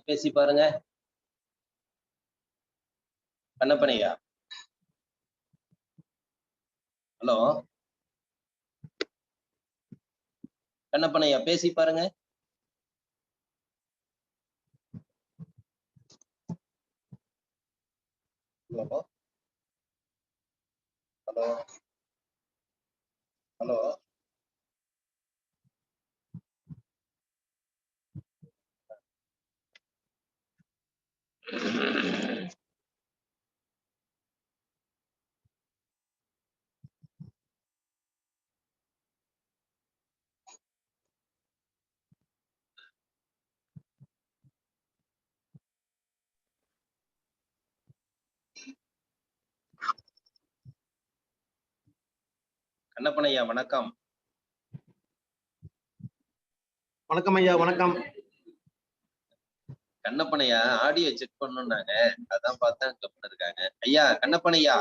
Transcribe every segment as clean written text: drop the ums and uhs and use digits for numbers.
பேசி பாருங்க. கண்ணப்பனையா, ஹலோ கண்ணப்பனையா, பேசி பாருங்க. ஹலோ ஹலோ ஹலோ கண்ணப்பனையா, வணக்கம். வணக்கம் ஐயா. வணக்கம். கண்ணப்பனையா ஆடியோ செக் பண்ணணும்னாங்க, அதான் பார்த்தா கப்பன் இருக்காங்க. ஐயா கண்ணப்பனையா,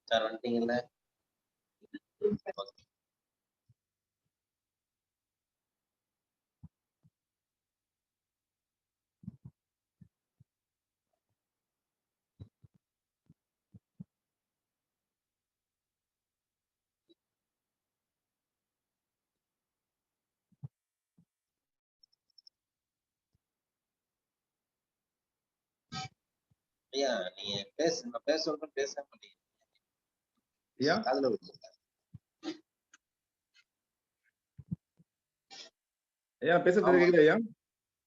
சார் வந்துட்டீங்கல்ல? ஐயா நீங்க நான் பேச மாட்டீங்க. ஐயா காதுல ஐயா பேசுறது கேக்குது ஐயா?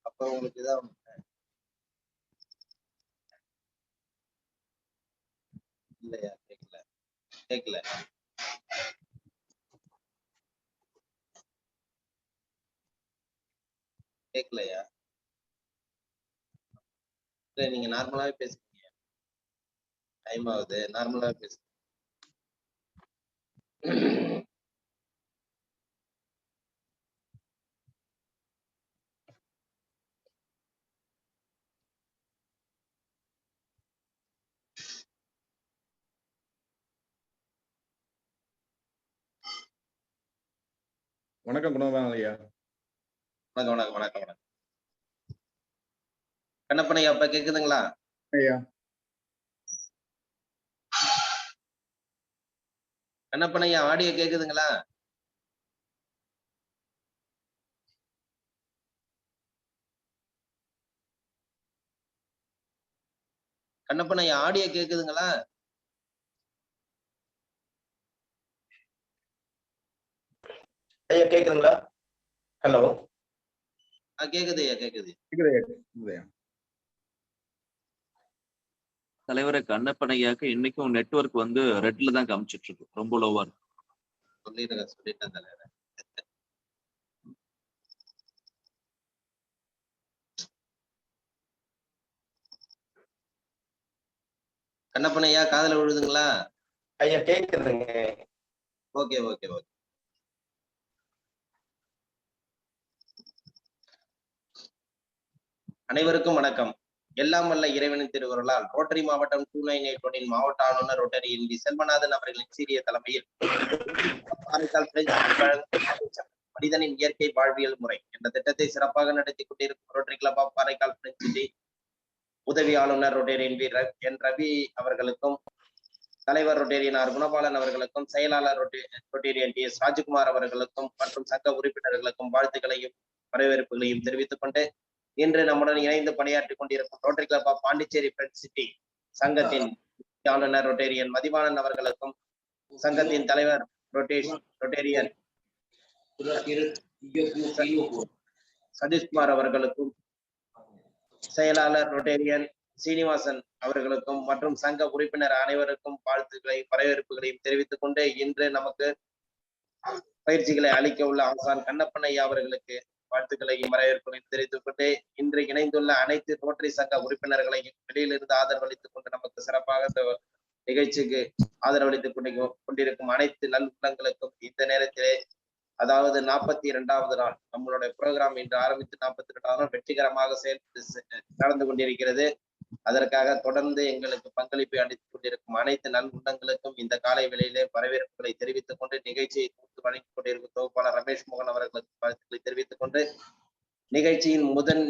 அப்ப உங்களுக்கு இதான் இல்லையா? கேட்கல கேட்கல. கேட்கலையா? இல்ல, நீங்க நார்மலாவே பேசுறீங்க. டைம் ஆகுது, நார்மலாவே பேசுங்க. வணக்கம் குணவான் ஐயா. வணக்கம் வணக்கம் வணக்கம் வணக்கம். கண்ணப்பன் ஐயா, அப்ப கேக்குதுங்களா? ஐயா கண்ணப்பன் ஐயா, ஆடியோ கேக்குதுங்களா? கண்ணப்பன் ஐயா, ஆடியோ கேக்குதுங்களா? ஐயா கேக்குதுங்களா? ஹலோ. கேக்குது ஐயா, கேக்குது. தலைவரை கண்ணப்பன் ஐயாக்கு இன்னைக்கும் நெட்வொர்க் வந்து ரெட்ல தான் காமிச்சிட்டு இருக்கு, ரொம்ப லோவா இருக்கு. சொல்லிட்டேன் தலைவரை. கண்ணப்பன் ஐயா, காதுல விழுதுங்களா? ஐயா கேக்குதுங்க. Okay okay okay. அனைவருக்கும் வணக்கம். எல்லாம் வல்ல இறைவனின் திருவருளால் ரோட்டரி மாவட்டம் 298 மாவட்ட ஆளுநர் ரோட்டரி என் வி செல்வநாதன் அவர்களின் சீரிய தலைமையில் மனிதனின் இயற்கை வாழ்வியல் முறை என்ற திட்டத்தை சிறப்பாக நடத்தி கொண்டிருக்கும் rotary club of Karaikal French city உதவி ஆளுநர் ரோட்டரி என் ரவி அவர்களுக்கும், தலைவர் ரொட்டேரியன் ஆர் குணபாலன் அவர்களுக்கும், செயலாளர் ரொட்டேரியன் டி எஸ் ராஜ்குமார் அவர்களுக்கும் மற்றும் சங்க உறுப்பினர்களுக்கும் வாழ்த்துக்களையும் வரவேற்புகளையும் தெரிவித்துக் கொண்டு, இன்று நம்முடன் இணைந்து பணியாற்றிக் கொண்டிருக்கும் rotary club of Pondicherry French city சங்கத்தின் ஆளுநர் ரொட்டேரியன் மதிவாணன் அவர்களுக்கும், சங்கத்தின் தலைவர் ரொட்டேரியன் சதீஷ்குமார் அவர்களுக்கும், செயலாளர் ரொட்டேரியன் சீனிவாசன் அவர்களுக்கும் மற்றும் சங்க உறுப்பினர் அனைவருக்கும் வாழ்த்துக்களையும் வரவேற்புகளையும் தெரிவித்துக் கொண்டு, இன்று நமக்கு பயிற்சிகளை அளிக்க உள்ள ஆசான் கண்ணப்பன் ஐயா அவர்களுக்கு வாழ்த்துக்களையும் வரவேற்புகளையும் தெரிவித்துக் கொண்டு, இன்று இணைந்துள்ள அனைத்து ரோட்டரி சங்க உறுப்பினர்களையும் வெளியிலிருந்து ஆதரவளித்துக் கொண்டு நமக்கு சிறப்பாக இந்த நிகழ்ச்சிக்கு ஆதரவளித்துக் கொண்டிருக்கும் அனைத்து நல்லுள்ளங்களுக்கும் இந்த நேரத்திலே, அதாவது 42வது நாள் நம்மளுடைய ப்ரோக்ராம் இன்று ஆரம்பித்து 42வது நாள் வெற்றிகரமாக நடந்து கொண்டிருக்கிறது. அதற்காக தொடர்ந்து எங்களுக்கு பங்களிப்பை அளித்துக் கொண்டிருக்கும் அனைத்து நல்லுள்ளங்களுக்கும் இந்த காலை வேளையிலே வரவேற்புகளை தெரிவித்துக் கொண்டு, நிகழ்ச்சியை வழங்கிக் கொண்டிருக்கும் தொகுப்பாளர் ரமேஷ் மோகன் அவர்களுக்கு வாழ்த்துக்களை தெரிவித்துக் கொண்டு, நிகழ்ச்சியின் முதல்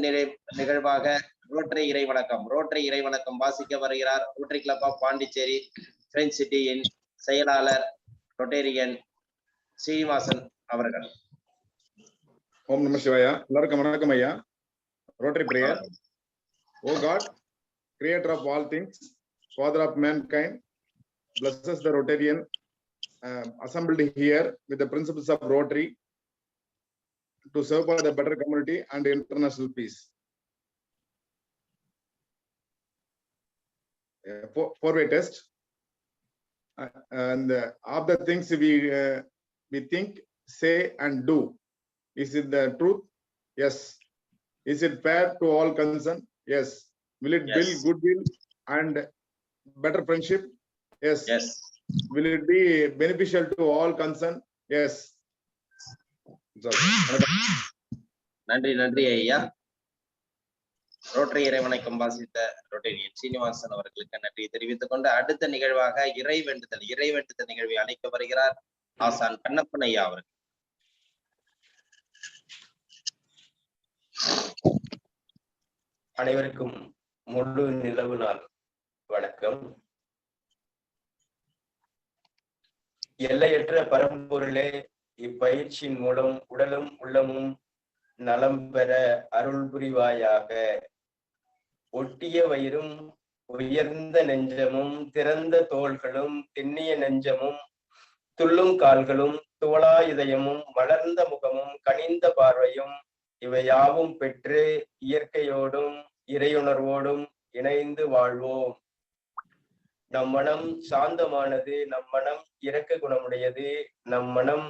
நிகழ்வாக ரோட்டரி இறைவணக்கம் வாசிக்க வருகிறார் rotary club of Pondicherry French சிட்டியின் செயலாளர் ரொட்டேரியன் சீனிவாசன் அவர்கள். ஓம் நம சிவாயா. எல்லாருக்கும் வணக்கம் ஐயா. Rotary prayer. O God, creator of all things, father of mankind, blesses the Rotarian assembled here with the principles of Rotary to serve for the better community and international peace. Four-way test. And of the things we think, say and do, is it the truth? Yes. Is it fair to all concerned? Yes. Will it build goodwill and better friendship? Yes. Yes. Will it be beneficial to all concerned? Yes. நன்றி நன்றி ஐயா. Rotary இறைவணக்கம் வாசித்த Rotarian Srinivasan அவர்களுக்கு நன்றி தெரிவித்துக் கொண்டு, அடுத்த நிகழ்வாக இறைவேண்டுதல் நிகழ்வை அழைக்க வருகிறார் ஆசான் கண்ணப்பன் ஐயா அவர்கள். அனைவருக்கும் முழு நிலவு நாள் வணக்கம். எல்லையற்ற பரம்பொருளே, இப்பயிற்சியின் மூலம் உடலும் உள்ளமும் நலம் பெற அருள் புரிவாயாக. ஒட்டிய வயிறும் உயர்ந்த நெஞ்சமும் திறந்த தோள்களும் திண்ணிய நெஞ்சமும் துள்ளும் கால்களும் துவளா இதயமும் மலர்ந்த முகமும் கனிந்த பார்வையும் இவையாவும் பெற்று இயற்கையோடும் இறையுணர்வோடும் இணைந்து வாழ்வோம். நம் மனம் சாந்தமானது, நம் மனம் இரக்க குணமுடையது, நம் மனம்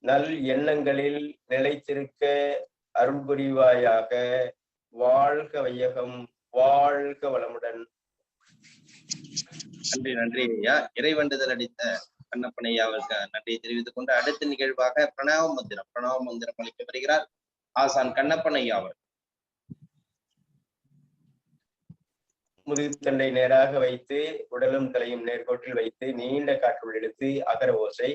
நல் எண்ணங்களில் நிலைத்திருக்க அருள் புரிவாயாக. வாழ்க வையகம், வாழ்க வளமுடன். நன்றி நன்றி ஐயா. இறைவண்டுதல் அளித்த கண்ணப்பன் ஐயாவிற்கு நன்றியை தெரிவித்துக் கொண்டு அடுத்த நிகழ்வாக பிரணவ மந்திரம் அளிக்க வருகிறார் ஆசான் கண்ணப்பன் ஐயா அவர். முதுகுத்தண்டை நேராக வைத்து உடலும் தலையும் நேர்கோட்டில் வைத்து நீண்ட காற்றுள் இழுத்து அகர ஓசை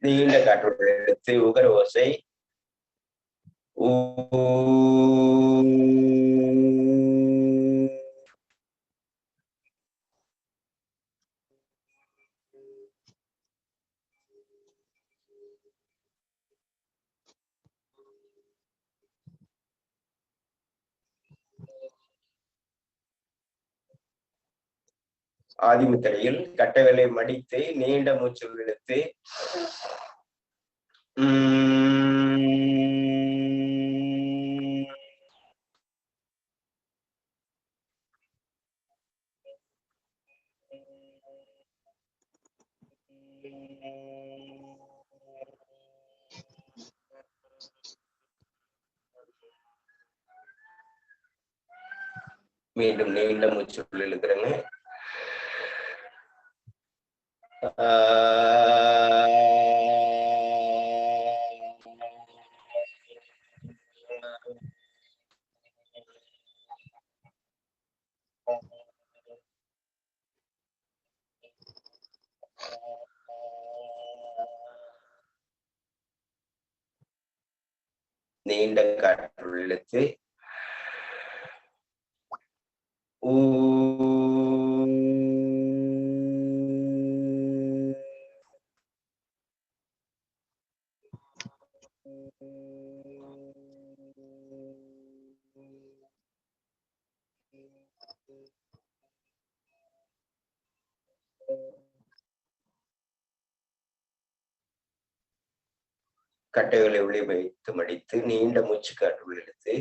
நீண்ட காற்றுள் இழுத்து உகர ஓசை ஊ. ஆதிமுத்திரையில் கட்டவிலை மடித்து நீண்ட மூச்சு இழுத்து மீண்டும் நீண்ட மூச்சு இழுக்கிறேங்க. நீண்ட காற்றுள் இழுத்து ஊ. கட்டைகளை உள்ளே வைத்து மடித்து நீண்ட மூச்சு காற்றுள் இழுத்து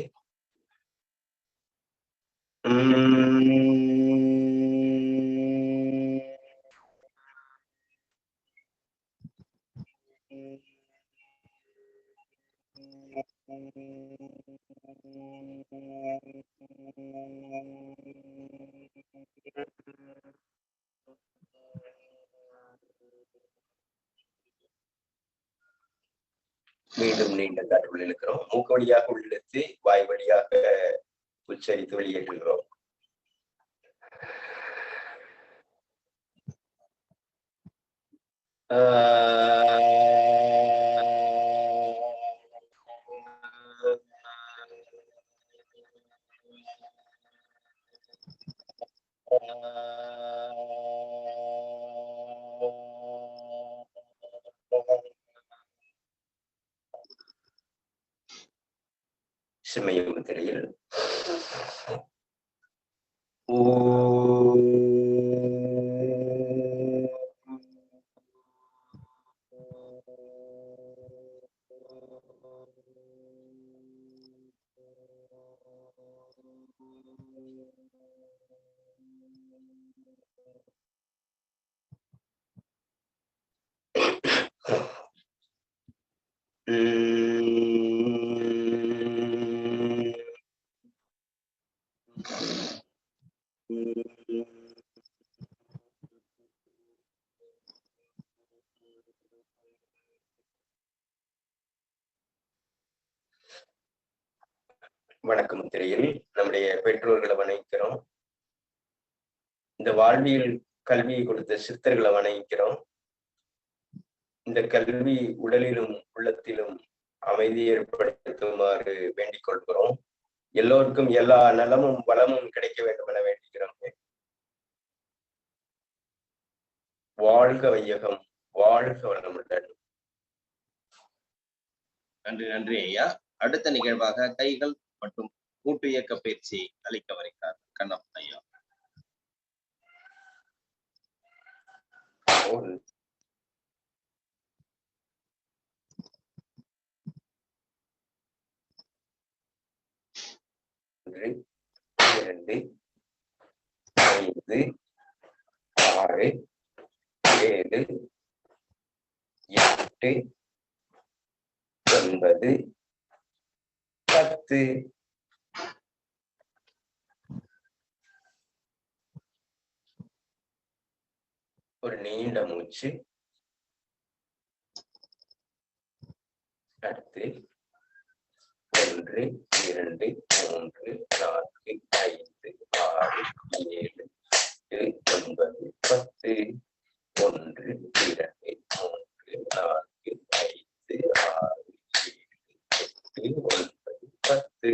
மீண்டும் நீண்ட காற்றுள் இழுக்கிறோம். மூக்கு வழியாக உள்ளிழுத்து வாய் வழியாக உச்சரித்து வெளியேற்றுகிறோம். சிமயமுத்திரையில் ஓ. வணக்க முத்திரையில் நம்முடைய பெற்றோர்களை வணங்கிக்கிறோம். இந்த வாழ்வியல் கல்வியை கொடுத்த சித்தர்களை வணங்கிக்கிறோம். இந்த கல்வி உடலிலும் உள்ளத்திலும் அமைதி ஏற்படுத்துமாறு வேண்டிக் கொள்கிறோம். எல்லோருக்கும் எல்லா நலமும் வளமும் கிடைக்க வேண்டும் என வேண்டிக்கிறோம். வாழ்க வையகம், வாழ்க வளமுடன். நன்றி நன்றி ஐயா. அடுத்த நிகழ்வாக கைகள் மற்றும் கூட்டு இயக்க பயிற்சி அளிக்க வருகிறார் கண்ணப்பன் ஐயா. ஒன்று, 2, 5, 6, 7, 8, 9, 10. ஒரு நீண்ட மூச்சு. அடுத்து 1, 2, 3, 4, 5, 6, 7, 8, 9, 10. 1, 2, 3, 4, 5, 6, 7, 8, 9, 10.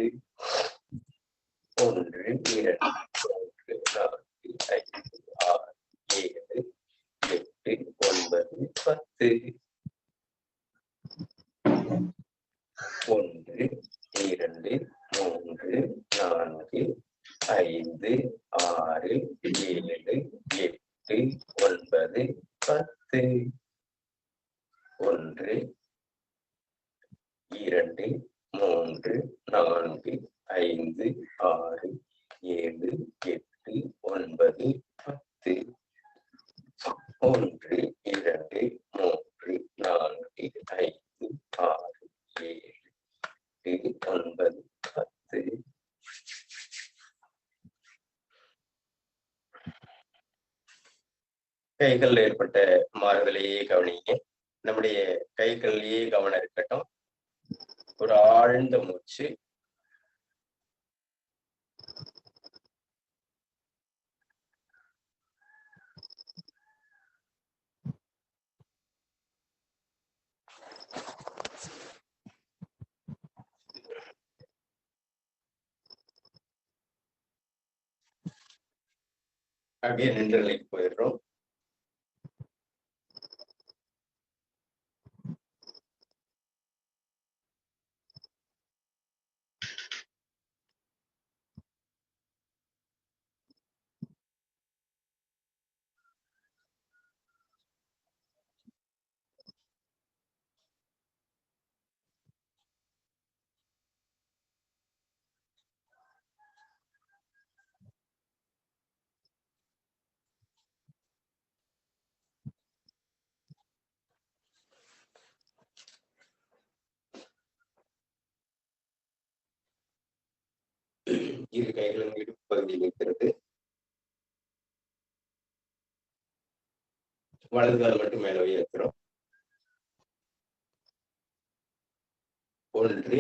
1, 2, 3, 4, 5, 6, 7, 8, 9, 10. 1, 2, 3, 4, 5, 6, 7, 8, 9, 10. 1, 2, 3, 4, 5, 6, 7, 8, 9, 10. 1, 2, 3, 4, 5, 6, 7, 9, 10. கைகள் ஏற்பட்ட மாறுதலையே கவனிங்க. நம்முடைய கைகளிலேயே கவனம் இருக்கட்டும். ஒரு ஆழ்ந்த மூச்சு. அப்படியே நின்ற நிலைக்கு போயிடுறோம். இரு கைகளும் இடுப்பு பகுதியில் இருக்கிறது. வலது கால் மட்டும் மேல உயர்த்துறோம். 1,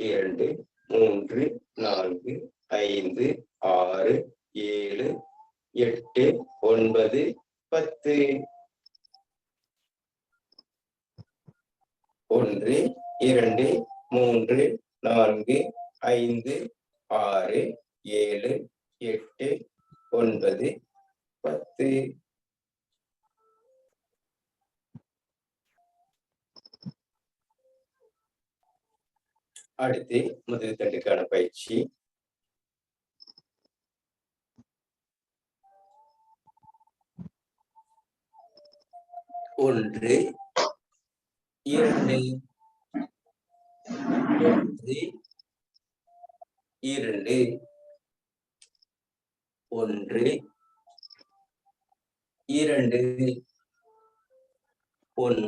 2, 3, 4, 5, 6, 7, 8, 9, 10. 1, 2, 3, 4, 5, 6, 7, 8, 9, 10. அடுத்து முதல் தட்டுக்கான பயிற்சி. ஒன்று, 2, 1, 2, 1, 2, 1,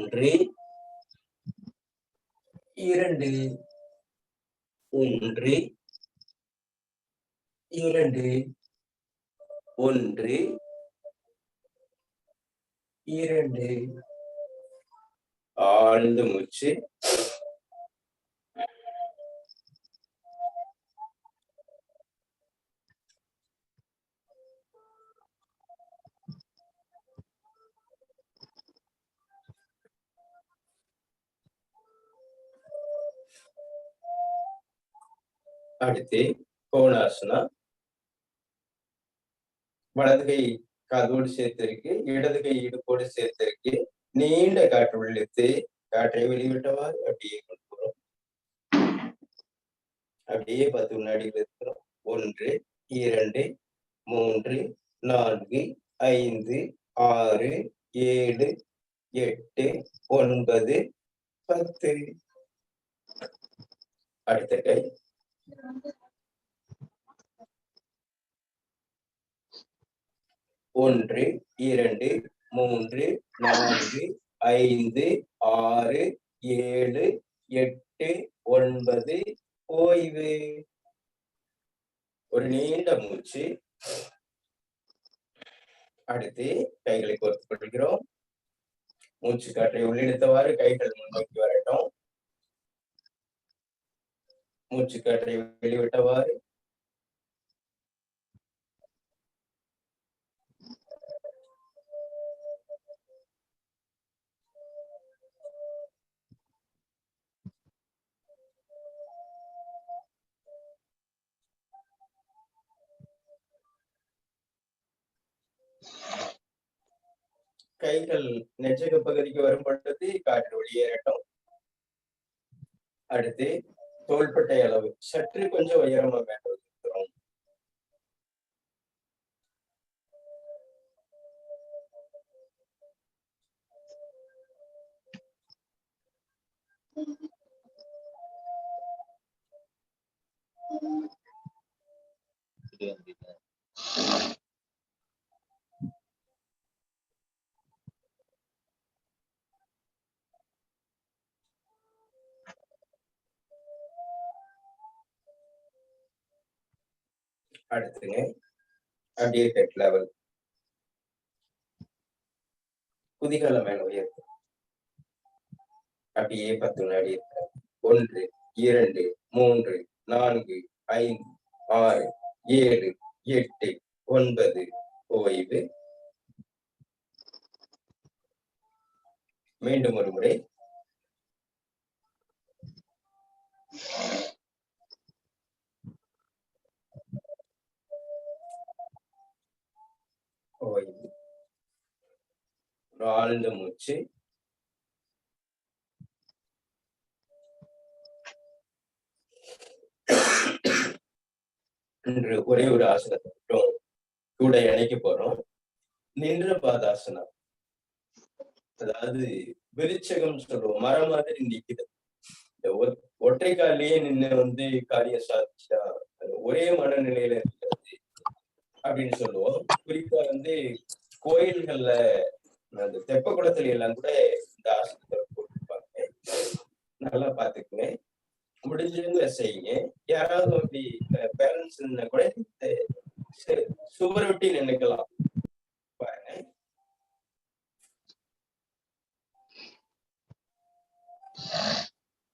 2, 1, 2, 1, 2. ஆழ்ந்த மூச்சு. அடுத்து கோணாசனா. வலது கை காதோடு சேர்த்திருக்கு, இடது கை இடுப்போடு சேர்த்திருக்கு. நீண்ட காற்று உள்ளிழுத்து காற்றை வெளிவிட்டவாறு அப்படியே கொண்டு போறோம். அப்படியே 10 வினாடிகள் இருக்கிறோம். 1 2 3 4 5 6 7 8 9 10. அடுத்த கை. 1 2 3 4 5 6 7 8 9. ஓய்வு. ஒரு நீண்ட மூச்சு. அடுத்து கைகளை கோர்த்துக் கொள்கிறோம். மூச்சு காற்றை உள்ளிழுத்தவாறு கைகள் முன்னோக்கி வரட்டும். மூச்சு காற்றை வெளிவிட்டவாறு. கைகள் நெஞ்சக பகுதிக்கு வரும் பொழுது காற்று வெளியேறட்டும். அடுத்து தோள்பட்டை அளவு சற்று கொஞ்சம் உயரமா மேல வைக்கிறோம். அடுத்துங்க அப்படியே ஹெட் லெவல். குதிகால மேல உயர்த்து. அப்படியே 10 வினாடி இருக்கிறது. 1 2 3 4 5 6 7 8 9. ஓய்வு. மீண்டும் ஒரு முறை. ஓய்வு. ஒரு ஆழ்ந்த மூச்சு. இன்று ஒரே ஒரு ஆசனத்தை மட்டும் கூட இணைக்க போறோம். நின்ற பாதாசனம். அதாவது விருச்சகம் சொல்லுவோம். மரம் மாதிரி நிக்குது. இந்த ஒற்றை காலிலேயே நின்று காரியம் சாதிச்சா ஒரே மனநிலையில இருக்கிறது அப்படின்னு சொல்லுவோம். குறிப்பா கோயில்கள்ல அந்த தெப்ப குளத்துல எல்லாம் கூட இந்த ஆசனத்தை போட்டிருப்பாங்க. நல்லா பாத்துக்குங்க. முடிஞ்சவங்க செய்யுங்க. யாராவது அப்படி பேரண்ட்ஸ் இருந்தா கூட சுவரை விட்டு நினைக்கலாம். பாருங்க.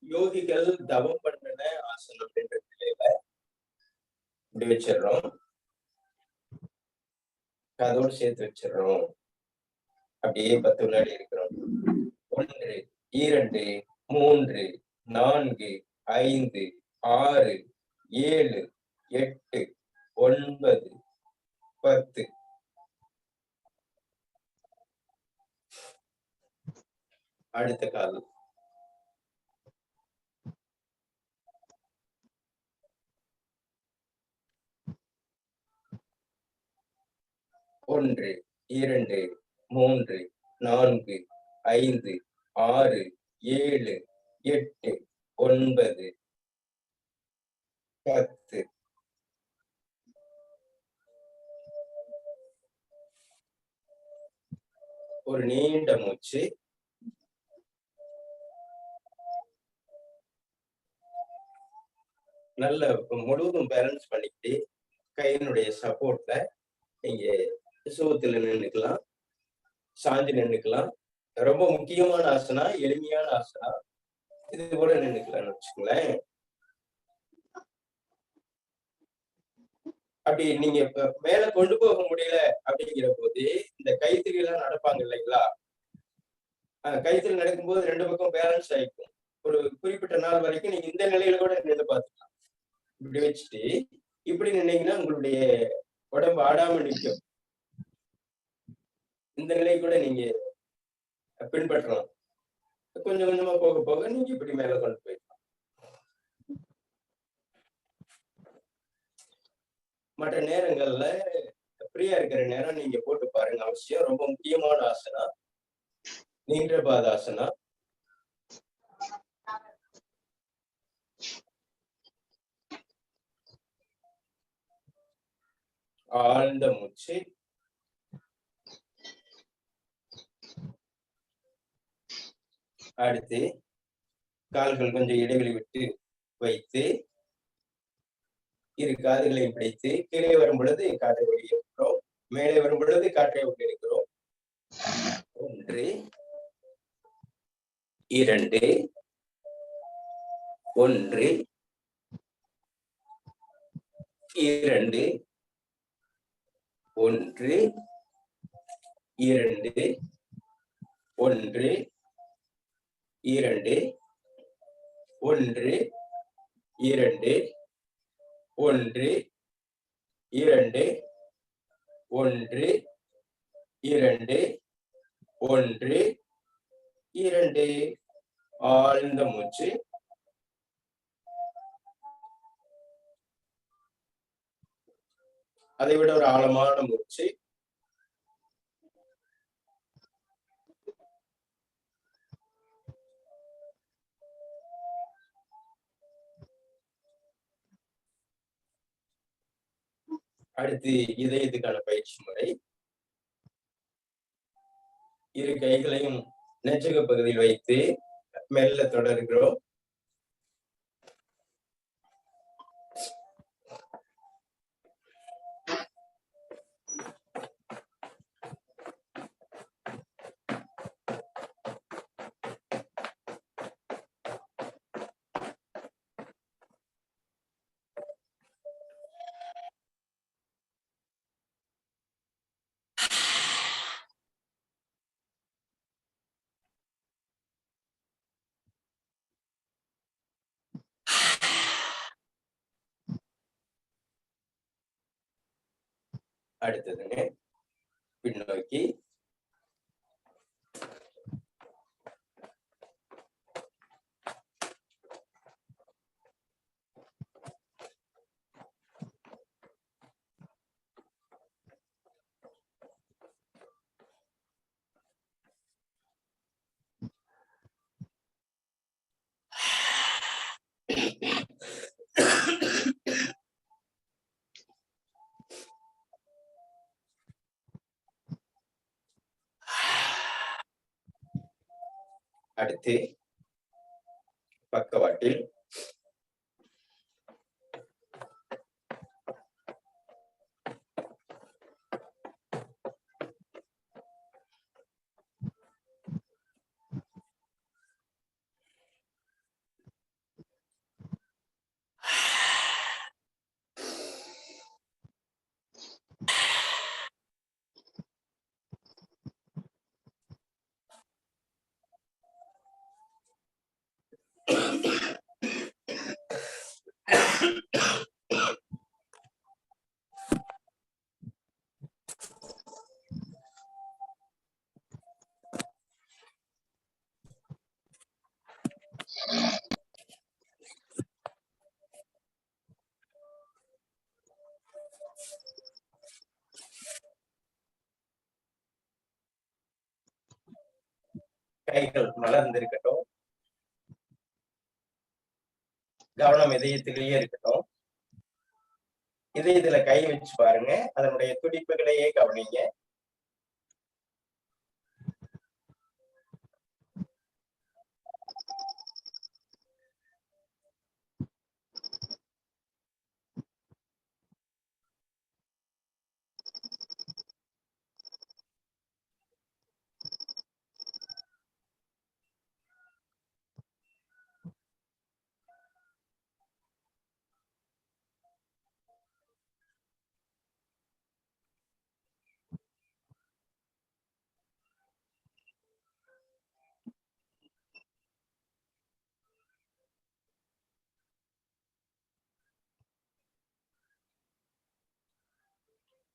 யோகிகள் தவம் பண்ணின ஆசனம் அப்படின்ற நிலையில இப்படி வச்சிடறோம். அதோடு சேர்த்து வச்சிடறோம். அப்படியே 10 வினாடி இருக்கிறோம். 1 2 3 4 5 6 7 8 9 10. அடுத்த கால். ஒன்று 2 3 4 5 6 7 8 9 10. ஒரு நீண்ட மூச்சு. நல்ல முழுவதும் பேலன்ஸ் பண்ணிக்கிட்டு கையினுடைய சப்போர்ட்ல நீங்க சுவத்துல நின்றுக்கலாம், சாஞ்சு நின்றுக்கலாம். ரொம்ப முக்கியமான ஆசனா, எளிமையான ஆசனா. இது கூட நின்றுக்கலாம்னு வச்சுக்கோங்களேன். அப்படி நீங்க மேல கொண்டு போக முடியல அப்படிங்கிற போது இந்த கைத்தறி எல்லாம் நடப்பாங்க இல்லைங்களா? கைத்தறி நடக்கும்போது 2 பக்கம் பேலன்ஸ் ஆயிக்கும். ஒரு குறிப்பிட்ட நாள் வரைக்கும் நீங்க இந்த நிலையில கூட நின்று பார்த்துக்கலாம். இப்படி வச்சுட்டு இப்படி நின்னீங்கன்னா உங்களுடைய உடம்பு ஆடாம நிற்கும். இந்த நிலை கூட நீங்க பின்பற்றலாம். கொஞ்சம் கொஞ்சமா போக போக நீங்க இப்படி மேல கொண்டு போயிடலாம். மற்ற நேரங்கள்ல ஃப்ரீயா இருக்கிற நேரம் நீங்க போட்டு பாருங்க அவசியம். ரொம்ப முக்கியமான ஆசனா நீண்ட பாதாசனா. ஆழ்ந்த மூச்சு. அடுத்து கால்கள் கொஞ்சம் இடைவெளி விட்டு வைத்து இரு காதுகளையும் பிடித்து கீழே வரும் பொழுது காற்றை வெளியேற்றுகிறோம், மேலே வரும் பொழுது காற்றை உள்ளிருக்கிறோம். 1 2 1 2 1 2 1 2 1 2 1 2 1 2 1 2. ஆழ்ந்த மூச்சு. அதை விட ஒரு ஆழமான மூச்சு. அடுத்து இதயத்துக்கான பயிற்சி முறை. இரு கைகளையும் நெஞ்சக பகுதியில் வைத்து மெல்ல தொடர்கிறோம். அடுத்ததுங்க பின்னோக்கி. அடுத்து பக்கவாட்டில். கைகள் மலர்ந்திருக்கட்டும். கவனம் இதயத்திலேயே இருக்கட்டும். இதயத்துல கை வச்சு பாருங்க, அதனுடைய துடிப்புகளையே கவனிங்க.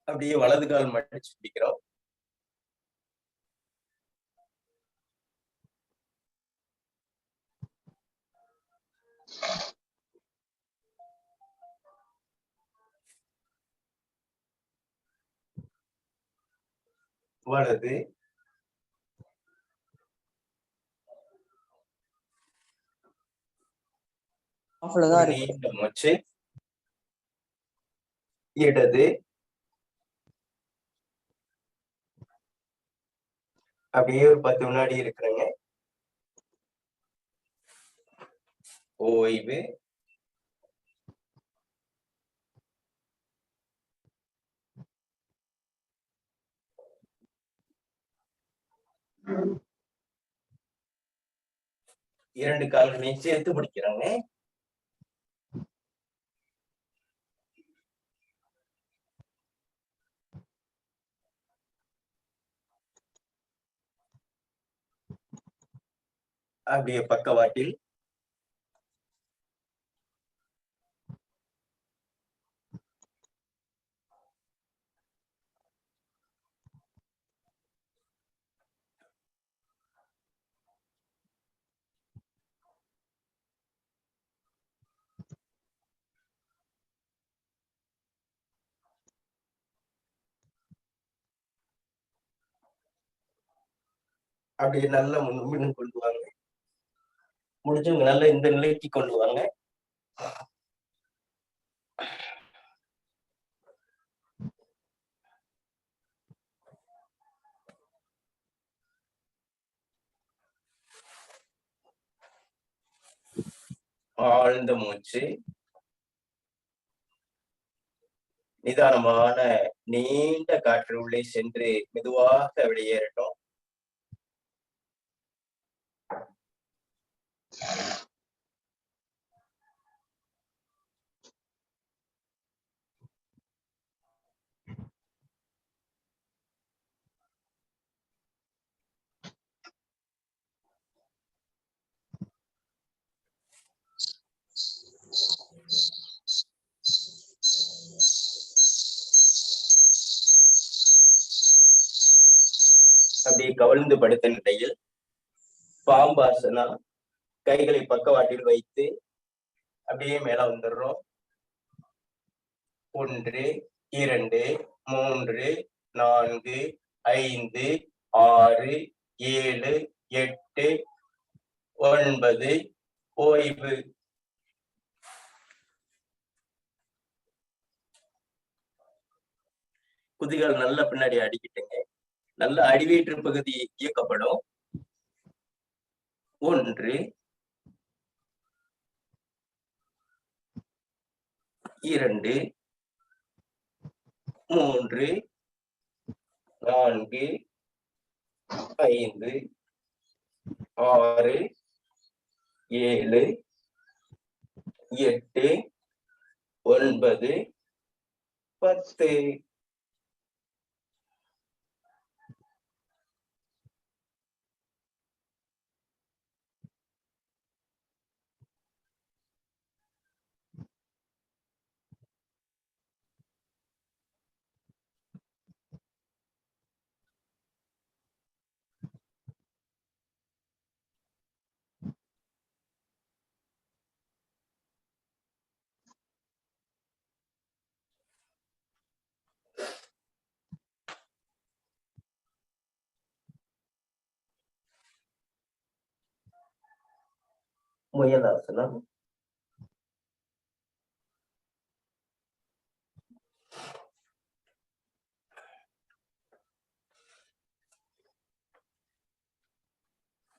அப்படியே வலது கால் மடிச்சு பிடிக்கிறோம். வலது, அவ்வளவுதான் இருக்கு. நீண்ட மூச்சு, இடது, அப்படியே ஒரு 10 வினாடி இருக்கிறேங்க. ஓய்வு, இரண்டு கால்களையும் சேர்த்து பிடிக்கிறாங்க. அப்படியே பக்கவாட்டில் அப்படியே நல்லா முன்னும் கொண்டு வாங்க. முடிஞ்சவங்க நல்லா இந்த நிலைக்கு கொண்டு வாங்க. ஆழ்ந்த மூச்சு, நிதானமான நீண்ட காற்று உள்ளே சென்று மெதுவாக வெளியேறட்டும். அப்படியே கவிழ்ந்து படுத்த நிலையில் பாம்பாசனா, கைகளை பக்கவாட்டில் வைத்து அப்படியே மேல வந்துடுறோம். 1, 2, 3, 4, 5, 6, 7, 8, 9. ஓய்வு. குதிகால் நல்ல பின்னாடி அடிக்கிட்டுங்க. நல்ல அடிவயிற்று பகுதி இயக்கப்படும். 1, 2, 3, 4, 5, 6, 7, 8, 9, 10. முயலாசனம்.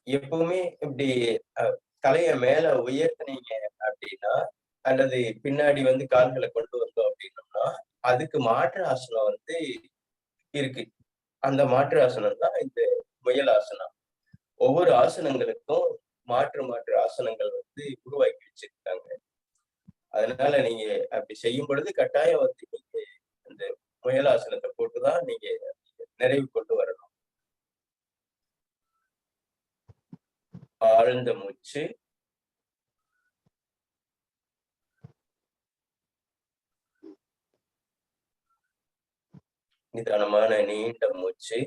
எப்பவுமே இப்படி தலைய மேல உயர்த்தினீங்க அப்படின்னா, அல்லது பின்னாடி வந்து கால்களை கொண்டு வந்தோம் அப்படின்னோம்னா, அதுக்கு மாற்று ஆசனம் வந்து இருக்கு. அந்த மாற்று ஆசனம் தான் இந்த முயலாசனம். ஒவ்வொரு ஆசனங்களுக்கும் மாற்று மாற்று ஆசனங்கள் வந்து உருவாக்கி வச்சிருக்காங்க. அதனால நீங்க அப்படி செய்யும் பொழுது கட்டாயம் வந்து நீங்க இந்த முயலாசனத்தை போட்டுதான் நீங்க நிறைவு கொண்டு வரணும். ஆழ்ந்த மூச்சு, நிதானமான நீண்ட மூச்சு.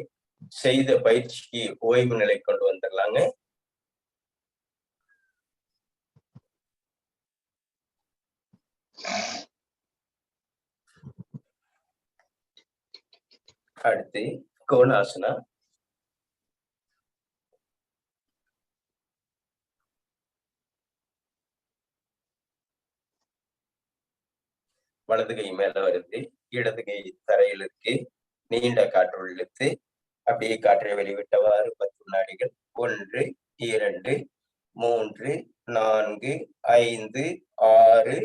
செய்த பயிற்சிக்கு ஓய்வு நிலை கொண்டு வந்துடலாங்க. அடுத்து கோணாசனா. வலது கை மேல வருது, இடது கை தரையில் இருக்கு. நீண்ட காற்று இழுத்து அப்படியே காற்றை வெளிவிட்டவாறு 10 வினாடிகள். 1 2 3 4 5 6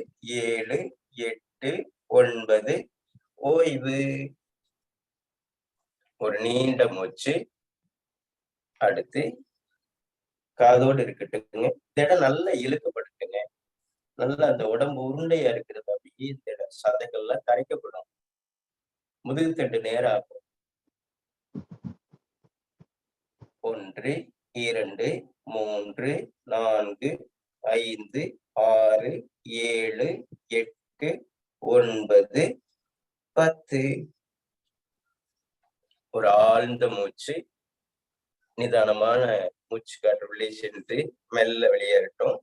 7 8 9. ஓய்வு. ஒரு நீண்ட மூச்சு. அடுத்து காதோடு இருக்கட்டுங்க. இந்த இடம் நல்லா இழுக்கப்படுத்துங்க. நல்லா அந்த உடம்பு உருண்டையா இருக்கிறது அப்படியே இந்த இடம் சதைகள்லாம் கரைக்கப்படும். முதுகு தண்டு நேராகும். 1 2 3 4 5 6 7 8 9 10. ஒரு ஆழ்ந்த மூச்சு. நிதானமான மூச்சு காற்று உள்ளே சென்று மெல்ல வெளியேறட்டும்.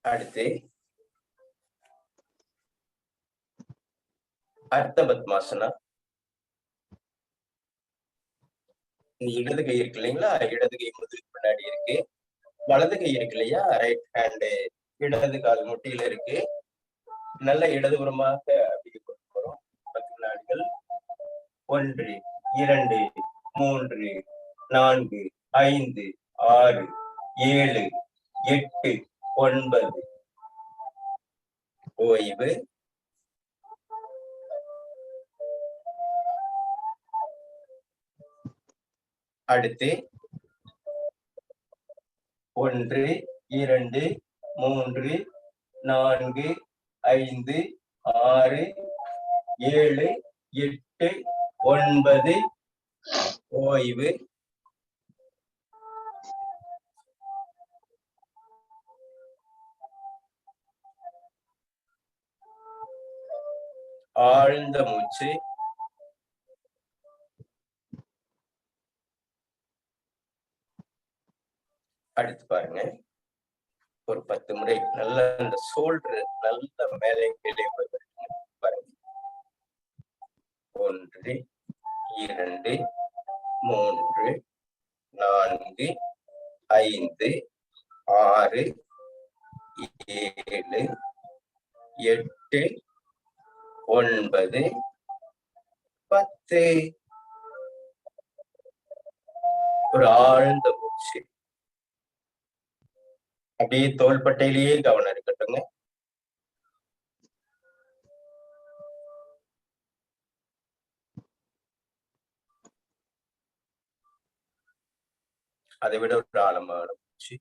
அடுத்து அர்த்த பத்மாசனா. இடது கை இருக்கு இல்லைங்களா, இடது கை முதுகு பின்னாடி இருக்கு. வலது கை இருக்கு இல்லையா, ரைட் ஹேண்டு இடது கால் முட்டியில இருக்கு. நல்ல இடதுபுறமாக அப்படி கொண்டு போறோம். 10 வினாடிகள். 1 2 3 4 5 6 7 8 9. ஓய்வு. அடுத்து 1 2 3 4 5 6 7 8 9. ஓய்வு. ஆழ்ந்த மூச்சு. அடுத்து பாருங்க, ஒரு 10 முறை நல்ல அந்த ஷோல்டர் நல்ல மேலே கீழே பாருங்க. 1 2 3 4 5 6 7 8 9 10. ஒரு ஆழ்ந்த மூச்சு. அப்படியே தோள்பட்டையிலேயே கவனம் இருக்கட்டுங்க. அதை விட ஒரு ஆழமான மூச்சு.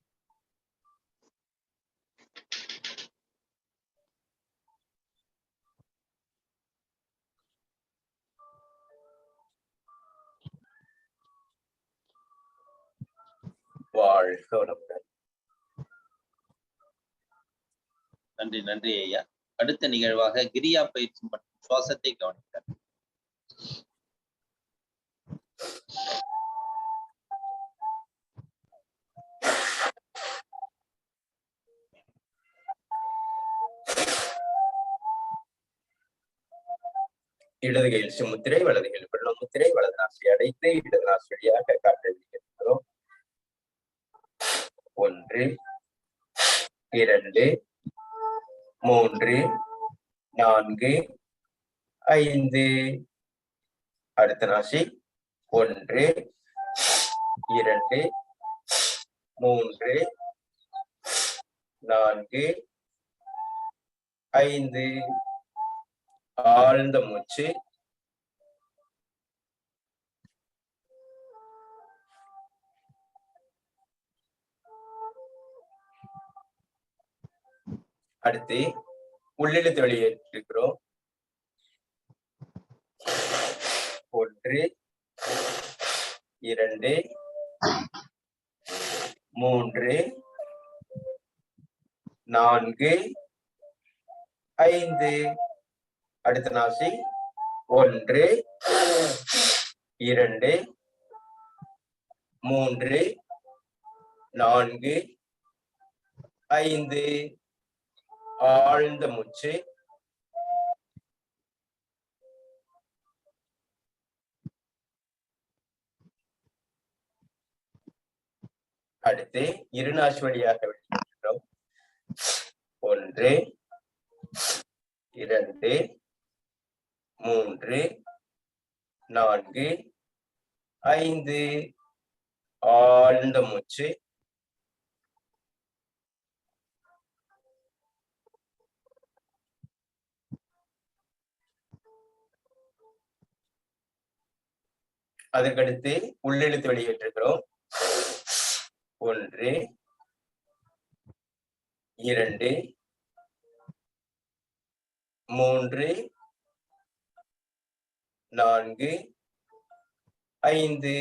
வாழ்க வளமுடன். நன்றி நன்றி ஐயா. அடுத்த நிகழ்வாக கிரியா பயிற்சி மற்றும் சுவாசத்தை கவனித்தார். இடது கையில் சிம்முத்திரை, வலது கையில் பிரணவ முத்திரை. வலது நாசி அடைத்து இடது நாசி வழியாக காற்றை வெளியேற்றுகிறோம். 1 2 3 4 5. அடுத்த நாசி 1 2 3 4 5. ஆழ்ந்த மூச்சு. அடுத்து உள்ளிழுத்து வெளியேற்றிருக்கிறோம். 1 2 3 4 5. அடுத்த நாசி 1 2 3 4 5 ஆழ்ந்த மூச்சு. அடுத்து இருநாசி வழியாக வெளியேற்றுகிறோம். 1 2 3 4 5 ஆழ்ந்த மூச்சு. அதற்கடுத்து உள்ளிழுத்து வெளியேற்றுகிறோம். 1 2 3 4 5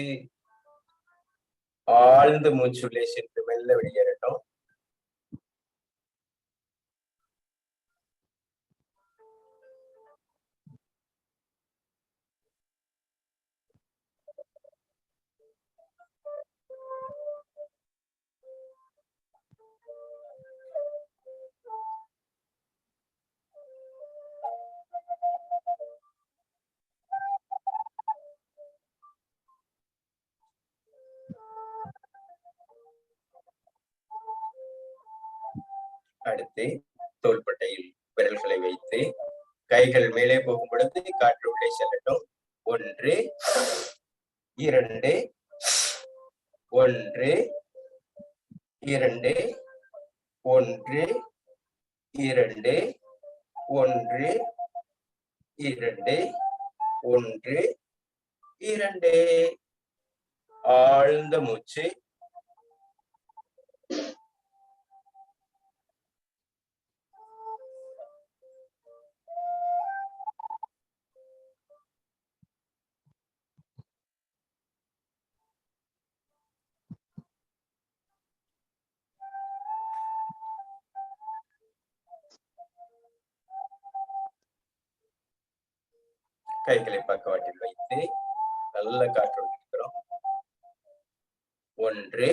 ஆழ்ந்த மூச்சுள்ளே சென்று மெல்ல வெளியேறட்டும். அடுத்து தோள்பட்டையில் விரல்களை வைத்து கைகள் மேலே போகும் பொழுது காற்று உள்ளே செல்லட்டும். 1 2 1 2 1 2 1 2 1 2 ஆழ்ந்த மூச்சு. கைகளை பக்கவாட்டில் வைத்து நல்ல காற்று இருக்கிறோம். 1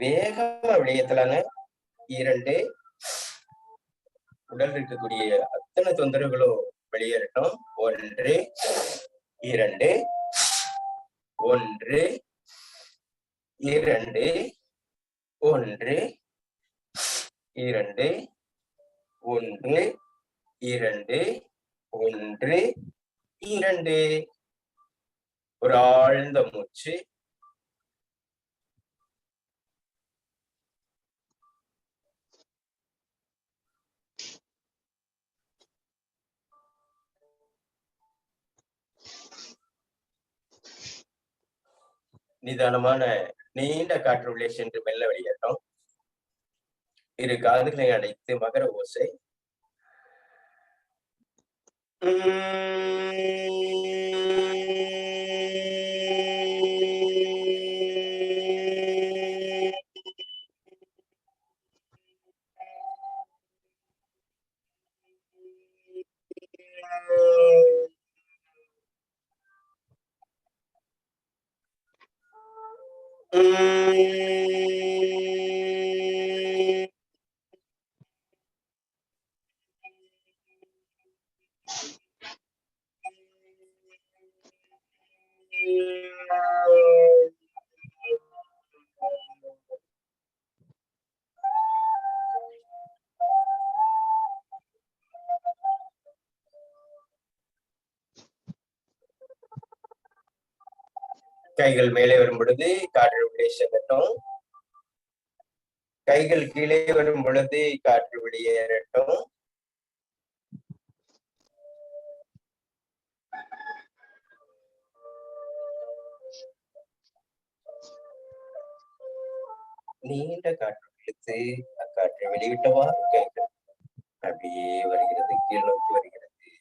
வேகமா வெளியேற்றலாங்க. 2 உடல் இருக்கக்கூடிய அத்தனை தொந்தரவுகளும் வெளியேறட்டும். 1 2 1 2 1 2 1 2 1 2 ஒரு ஆழ்ந்த மூச்சு. நிதானமான நீண்ட காற்று உள்ளே சென்று மெல்ல வெளியேறட்டும். இரு காதுகளை அடைத்து மகர ஓசை. கைகள் மேலே வரும் பொழுது காற்று உள்ளே செல்லட்டும். கைகள் கீழே வரும் பொழுது காற்று வெளியேறட்டும். நீண்ட காற்று இழுத்து அக்காற்றை வெளியிட்டவாறு கைகள் அப்படியே வருகிறது, கீழ் நோக்கி வருகிறது.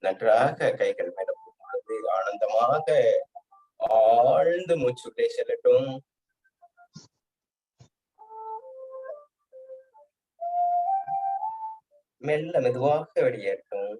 நன்றாக கைகள் மேல போகும் பொழுது ஆனந்தமாக ஆழ்ந்து மூச்சுள்ளே செல்லட்டும். மெல்ல மெதுவாக வெளியேறட்டும்.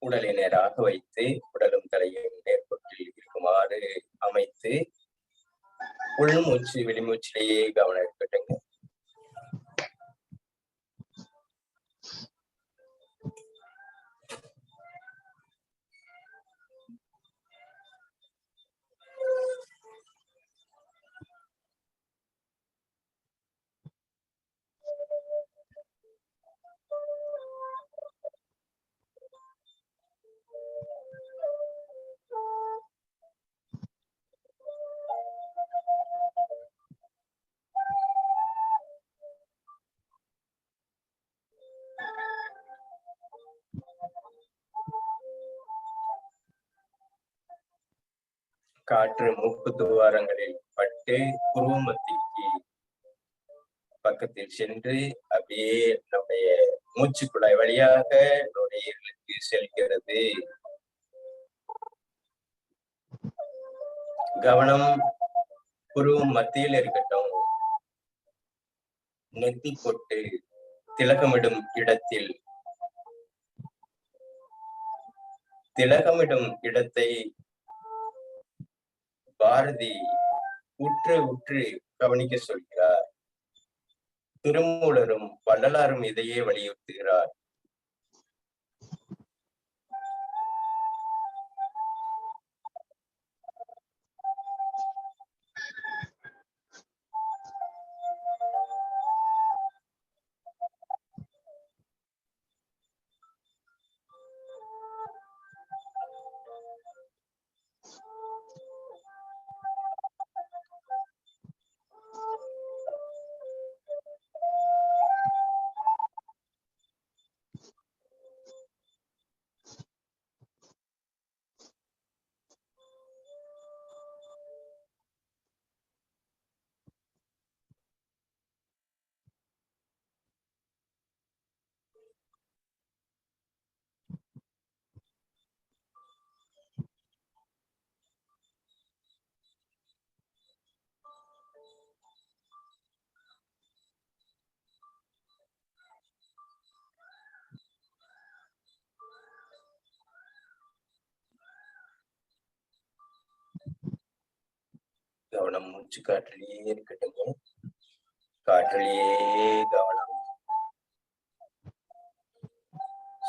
உடலை நேராக வைத்து உடலும் தலையும் நேர்கொட்டில் இருக்குமாறு அமைத்து உள்மூச்சு வெளிமூச்சிலேயே கவனம் இருக்கட்டுங்க. காற்று மூக்கு துவாரங்களில் பட்டு புருவ மத்திக்கு பக்கத்தில் சென்று அப்படியே நம்முடைய மூச்சுக்குழாய் வழியாக நுரையீரலுக்கு செல்கிறது. கவனம் புருவம் மத்தியில் இருக்கட்டும். நெத்தி பொட்டு திலகமிடும் இடத்தில் திலகமிடும் இடத்தை பாரதி உற்று உற்று கவனிக்க சொல்கிறார். திருமூலரும் வள்ளலாரும் இதையே வலியுறுத்துகிறார். கவனம் மூச்சு காற்றிலேயே இருக்கட்டுங்க. காற்றிலேயே கவனம்.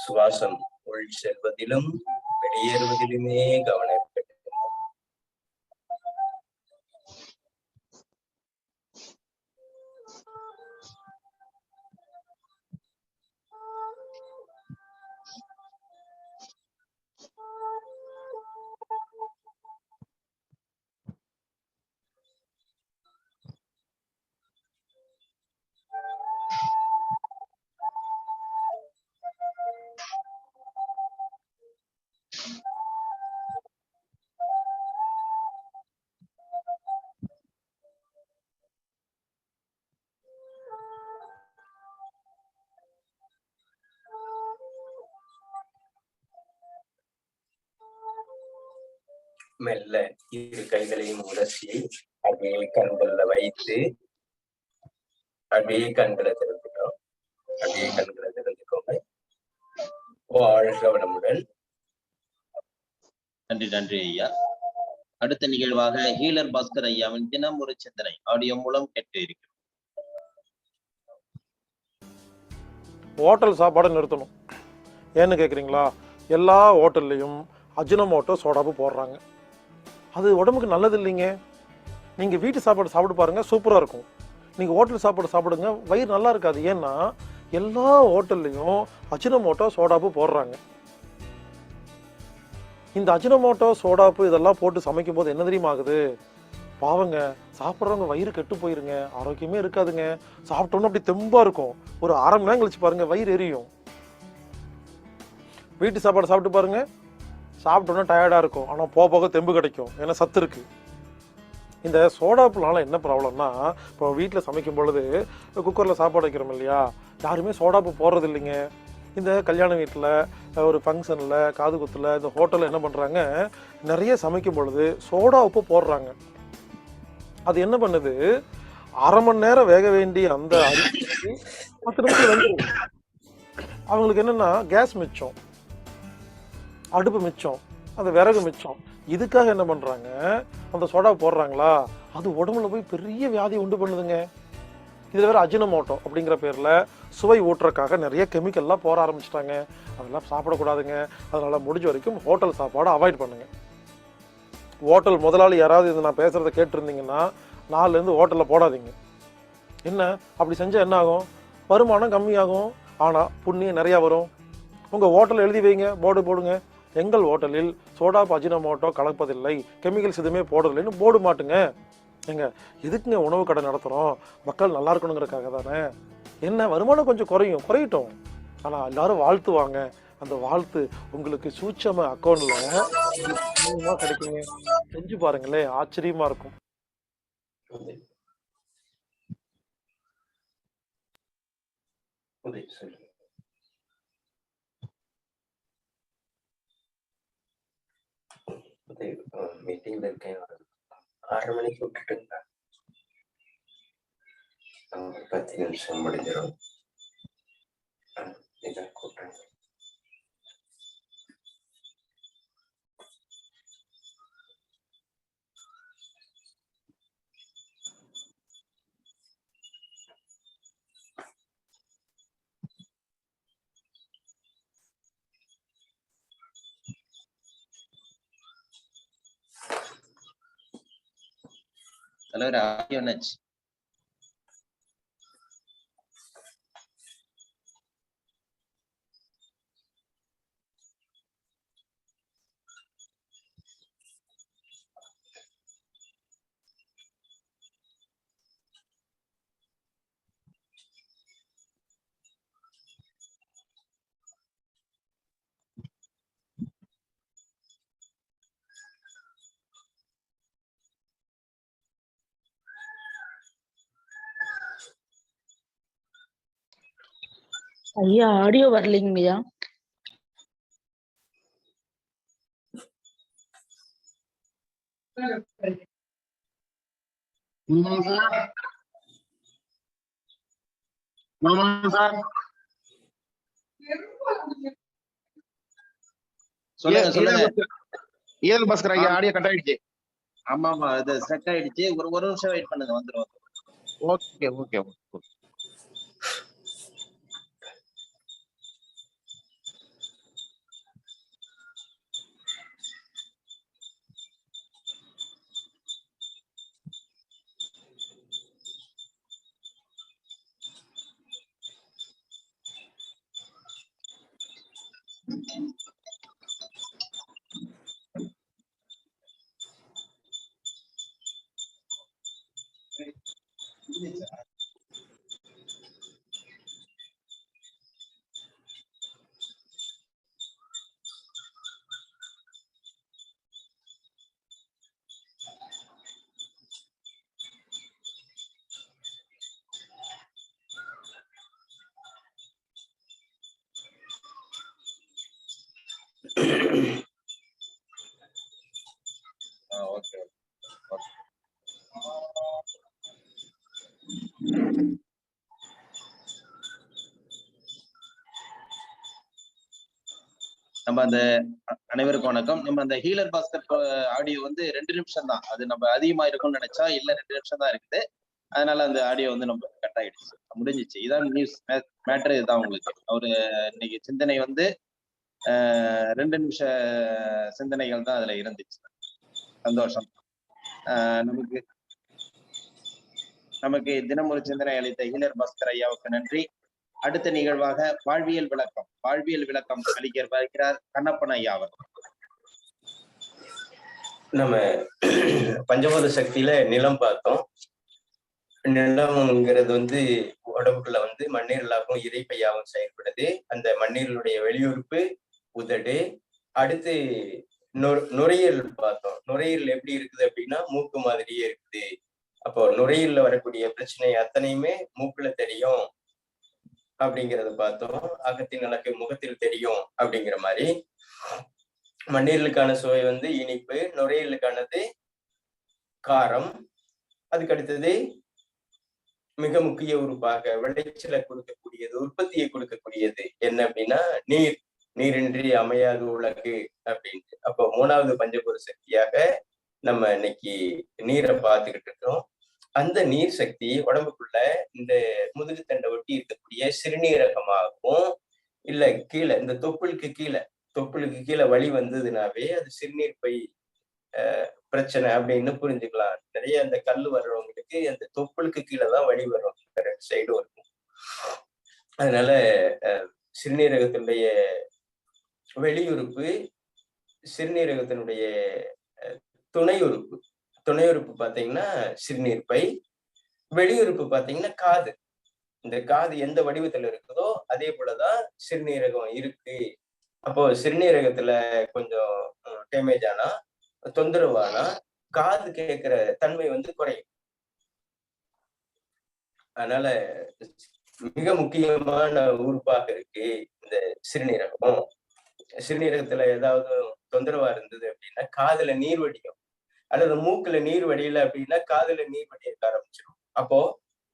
சுவாசம் உள் செல்வதிலும் வெளியேறுவதிலுமே கவனம் இருக்கட்டும். மெல்ல இரு கைகளையும் உரசி அப்படியே கண்கள்ல வைத்து அப்படியே கண்களை திறந்துட்டோம். அப்படியே கண்களை திறந்துக்கோங்க. வாழ்க வளமுடன். நன்றி நன்றி ஐயா. அடுத்த நிகழ்வாக ஹீலர் பாஸ்கர் ஐயாவின் தினம் ஒரு சிந்தனை ஆடியோ மூலம் கேட்டு இருக்கிறோம். ஹோட்டல் சாப்பாடை நிறுத்தணும். ஏன்னு கேட்குறீங்களா? எல்லா ஹோட்டல்லையும் அஜினமோட்டோ சோடாப்பு போடுறாங்க. அது உடம்புக்கு நல்லது இல்லைங்க. நீங்கள் வீட்டு சாப்பாடு சாப்பிட்டு பாருங்கள், சூப்பராக இருக்கும். நீங்கள் ஹோட்டல் சாப்பாடு சாப்பிடுங்க, வயிறு நல்லா இருக்காது. ஏன்னா எல்லா ஹோட்டல்லையும் அஜினமோட்டோ சோடாப்பு போடுறாங்க. இந்த அஜினமோட்டோ சோடாப்பு இதெல்லாம் போட்டு சமைக்கும் போது என்ன தெரியுமா ஆகுது? பாவங்க, சாப்பிட்றவங்க வயிறு கெட்டு போயிருங்க, ஆரோக்கியமே இருக்காதுங்க. சாப்பிட்டோன்னு அப்படி தெம்பாக இருக்கும். ஒரு அரை மணி நேரம் கழிச்சு பாருங்கள், வயிறு எரியும். வீட்டு சாப்பாடு சாப்பிட்டு பாருங்க, சாப்பிட்டோன்னா டயர்டாக இருக்கும், ஆனால் போக போக தெம்பு கிடைக்கும். ஏன்னா சத்து இருக்கு. இந்த சோடாப்புனால என்ன ப்ராப்ளம்னா, இப்போ வீட்டில் சமைக்கும் பொழுது குக்கரில் சாப்பாடு வைக்கிறோம் இல்லையா, யாருமே சோடாப்பு போடுறது இல்லைங்க. இந்த கல்யாண வீட்டில், ஒரு ஃபங்க்ஷனில், காது குத்தில், இந்த ஹோட்டலில் என்ன பண்ணுறாங்க, நிறைய சமைக்கும் பொழுது சோடா உப்பு போடுறாங்க. அது என்ன பண்ணுது, அரை மணி நேரம் வேக வேண்டிய அந்த அரிசி 10 நிமிஷம் வந்துடும். அவங்களுக்கு என்னென்னா கேஸ் மிச்சம். அடுப்பு மிச்சம், அந்த விறகு மிச்சம். இதுக்காக என்ன பண்றாங்க, அந்த சோடா போடுறாங்களா, அது உடம்புல போய் பெரிய வியாதி உண்டு பண்ணுதுங்க. இதுல வேற அஜினமோட்டோ அப்படிங்கிற பேர்ல சுவை ஊட்டுறக்காக நிறைய கெமிக்கல்லாம் போட ஆரம்பிச்சிட்டாங்க. அதெல்லாம் சாப்பிடக்கூடாதுங்க. அதனால முடிஞ்ச வரைக்கும் ஹோட்டல் சாப்பாடை அவாய்ட் பண்ணுங்க. ஹோட்டல் முதலாளி யாராவது இது நான் பேசுறதை கேட்டிருந்தீங்கன்னா, நாலுலேருந்து ஹோட்டலில் போடாதீங்க. என்ன அப்படி செஞ்சால் என்ன ஆகும், வருமானம் கம்மியாகும், ஆனால் புண்ணியம் நிறையா வரும். உங்கள் ஹோட்டல் எழுதி வைங்க, போர்டு போடுங்க, எங்கள் ஹோட்டலில் சோடா அஜினமோட்டோ கலப்பதில்லை, கெமிக்கல்ஸ் எதுவுமே போடுறதில்லைன்னு போர்டு மாட்டுங்க. எங்க எதுக்குங்க உணவு கடை நடத்துகிறோம், மக்கள் நல்லா இருக்கணுங்கிறதுக்காக தானே. என்ன வருமானம் கொஞ்சம் குறையட்டும், ஆனால் எல்லாரும் வாழ்த்துவாங்க. அந்த வாழ்த்து உங்களுக்கு சூட்சம அக்கௌண்ட்ல கிடைக்குங்க. செஞ்சு பாருங்களே, ஆச்சரியமா இருக்கும். மீட்டிங்ல இருக்கேன், 6:30 மணிக்கு விட்டுட்டுங்க, 10 நிமிஷம் முடிஞ்சிடும். இதான் கூப்பிட்டேன். தலைவர் ஆடியோ என்னாச்சு? ஐயா ஆடியோ வரலைங்கய்யா. சொல்லுங்க சொல்லுங்க. ஏஎல் பாஸ்கர் ஐயா ஆடியோ கட் ஆயிடுச்சு. ஆமா ஆமா, இது ஸ்ட்ரக் ஆயிடுச்சு. ஒரு நிமிஷம் வெயிட் பண்ணுங்க, வந்துரும். Okay okay. ஓகே. நம்ம அந்த அனைவருக்கும் வணக்கம். நம்ம அந்த ஹீலர் பாஸ்கர் ஆடியோ வந்து 2 நிமிஷம் தான். அது நம்ம அதிகமா இருக்கும்னு நினைச்சா இல்ல, 2 நிமிஷம் தான் இருக்குது. அதனால அந்த ஆடியோ வந்து நம்ம கட் ஆயிடுச்சு, முடிஞ்சிச்சு. இதான் நியூஸ் மேட்டர். இதுதான் உங்களுக்கு அவரு இன்னைக்கு சிந்தனை வந்து 2 நிமிஷ சிந்தனைகள் தான் அதுல இருந்துச்சு. சந்தோஷம். நமக்கு தினம் ஒரு சிந்தனை அளித்த ஹீலர் பாஸ்கர் ஐயாவுக்கு நன்றி. அடுத்த நிகழ்வாக வாழ்வியல் விளக்கம் அளிக்க வருகிறார் கண்ணப்பன் ஐயா அவர். நம்ம பஞ்சபூத சக்தியில நிலம் பார்த்தோம். நிலம்ங்கிறது வந்து உடம்புக்குள்ள வந்து மண்ணீரலாகவும் இறைப்பையாகவும் செயல்படுது. அந்த மண்ணீரலுடைய வெளியுறுப்பு உதடு. அடுத்து நுரையீரல் பார்த்தோம். நுரையீரல் எப்படி இருக்குது அப்படின்னா மூக்கு மாதிரியே இருக்குது. அப்போ நுரையீரல்ல வரக்கூடிய பிரச்சனை அத்தனையுமே மூக்குல தெரியும் அப்படிங்கிறத பார்த்தோம். அகத்தின் அழகு முகத்தில் தெரியும் அப்படிங்கிற மாதிரி. மண்ணீரலுக்கான சுவை வந்து இனிப்பு, நுரையீரலுக்கானது காரம். அதுக்கு அடுத்தது மிக முக்கிய உறுப்பாக விளைச்சலை கொடுக்கக்கூடியது, உற்பத்தியை கொடுக்கக்கூடியது என்ன அப்படின்னா நீர். நீரின்றி அமையாது உலகு அப்படின்ட்டு. அப்போ 3வது பஞ்சபூத சக்தியாக நம்ம இன்னைக்கு நீரை பார்த்துக்கிட்டு இருக்கிறோம். அந்த நீர் சக்தி உடம்புக்குள்ள இந்த முதுகுத்தண்டை ஒட்டி இருக்கக்கூடிய சிறுநீரகமாகவும் இல்ல கீழே இந்த தொப்புளுக்கு கீழே வலி வந்ததுனாவே அது சிறுநீர் பை பிரச்சனை அப்படின்னு புரிஞ்சுக்கலாம். நிறைய அந்த கல் வர்றவங்களுக்கு அந்த தொப்புளுக்கு கீழே தான் வலி வரும், 2 சைடும் இருக்கும். அதனால சிறுநீரகத்தினுடைய வெளியுறுப்பு, சிறுநீரகத்தினுடைய துணையுறுப்பு பாத்தீங்கன்னா சிறுநீர் பை, வெளியுறுப்பு பாத்தீங்கன்னா காது. இந்த காது எந்த வடிவத்துல இருக்குதோ அதே போலதான் சிறுநீரகம் இருக்கு. அப்போ சிறுநீரகத்துல கொஞ்சம் டேமேஜ் ஆனா, தொந்தரவானா காது கேட்கிற தன்மை வந்து குறையும். அதனால மிக முக்கியமான உறுப்பாக இருக்கு இந்த சிறுநீரகம். சிறுநீரகத்துல ஏதாவது தொந்தரவா இருந்தது அப்படின்னா காதுல நீர் வடியும், அல்லது மூக்குல நீர் வடியல அப்படின்னா காதுல நீர் வடிய ஆரம்பிச்சிடும். அப்போ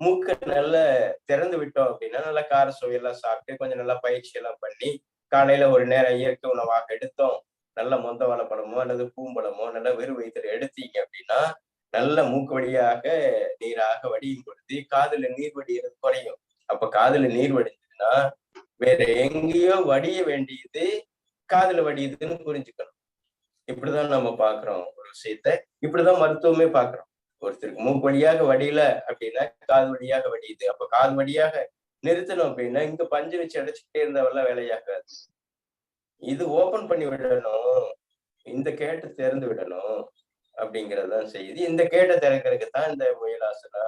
மூக்கை நல்லா திறந்து விட்டோம் அப்படின்னா நல்லா கார சுவையெல்லாம் சாப்பிட்டு கொஞ்சம் நல்லா பயிற்சி எல்லாம் பண்ணி காலையில ஒரு நேரம் இயற்கை உணவாக எடுத்தோம், நல்ல மொந்த வாழைப்பழமோ அல்லது பூம்பழமோ நல்ல வெறும் வயிற்றுல எடுத்தீங்க அப்படின்னா நல்ல மூக்கு வழியாக நீராக வடியும் பொழுது காதுல நீர் வடிகிறது குறையும். அப்ப காதுல நீர் வடிஞ்சதுன்னா வேற எங்கேயோ வடிய வேண்டியது காதுல வடியுதுன்னு புரிஞ்சுக்கணும். இப்படிதான் நம்ம பாக்குறோம் ஒரு விஷயத்த, இப்படிதான் மருத்துவமே பாக்குறோம். ஒருத்தருக்கு மூக்கு வழியாக வடியல அப்படின்னா காது வழியாக வடியுது. அப்ப காது வழியாக நிறுத்தணும் அப்படின்னா இங்க பஞ்சு வச்சு அடைச்சுக்கிட்டே இருந்தவெல்லாம் வேலையாகாது. இது ஓபன் பண்ணி விடணும், இந்த கேட்டை திறந்து விடணும் அப்படிங்கறதுதான் செய்யுது. இந்த கேட்டை திறக்கிறதுக்கு தான் இந்த முயலாசனா,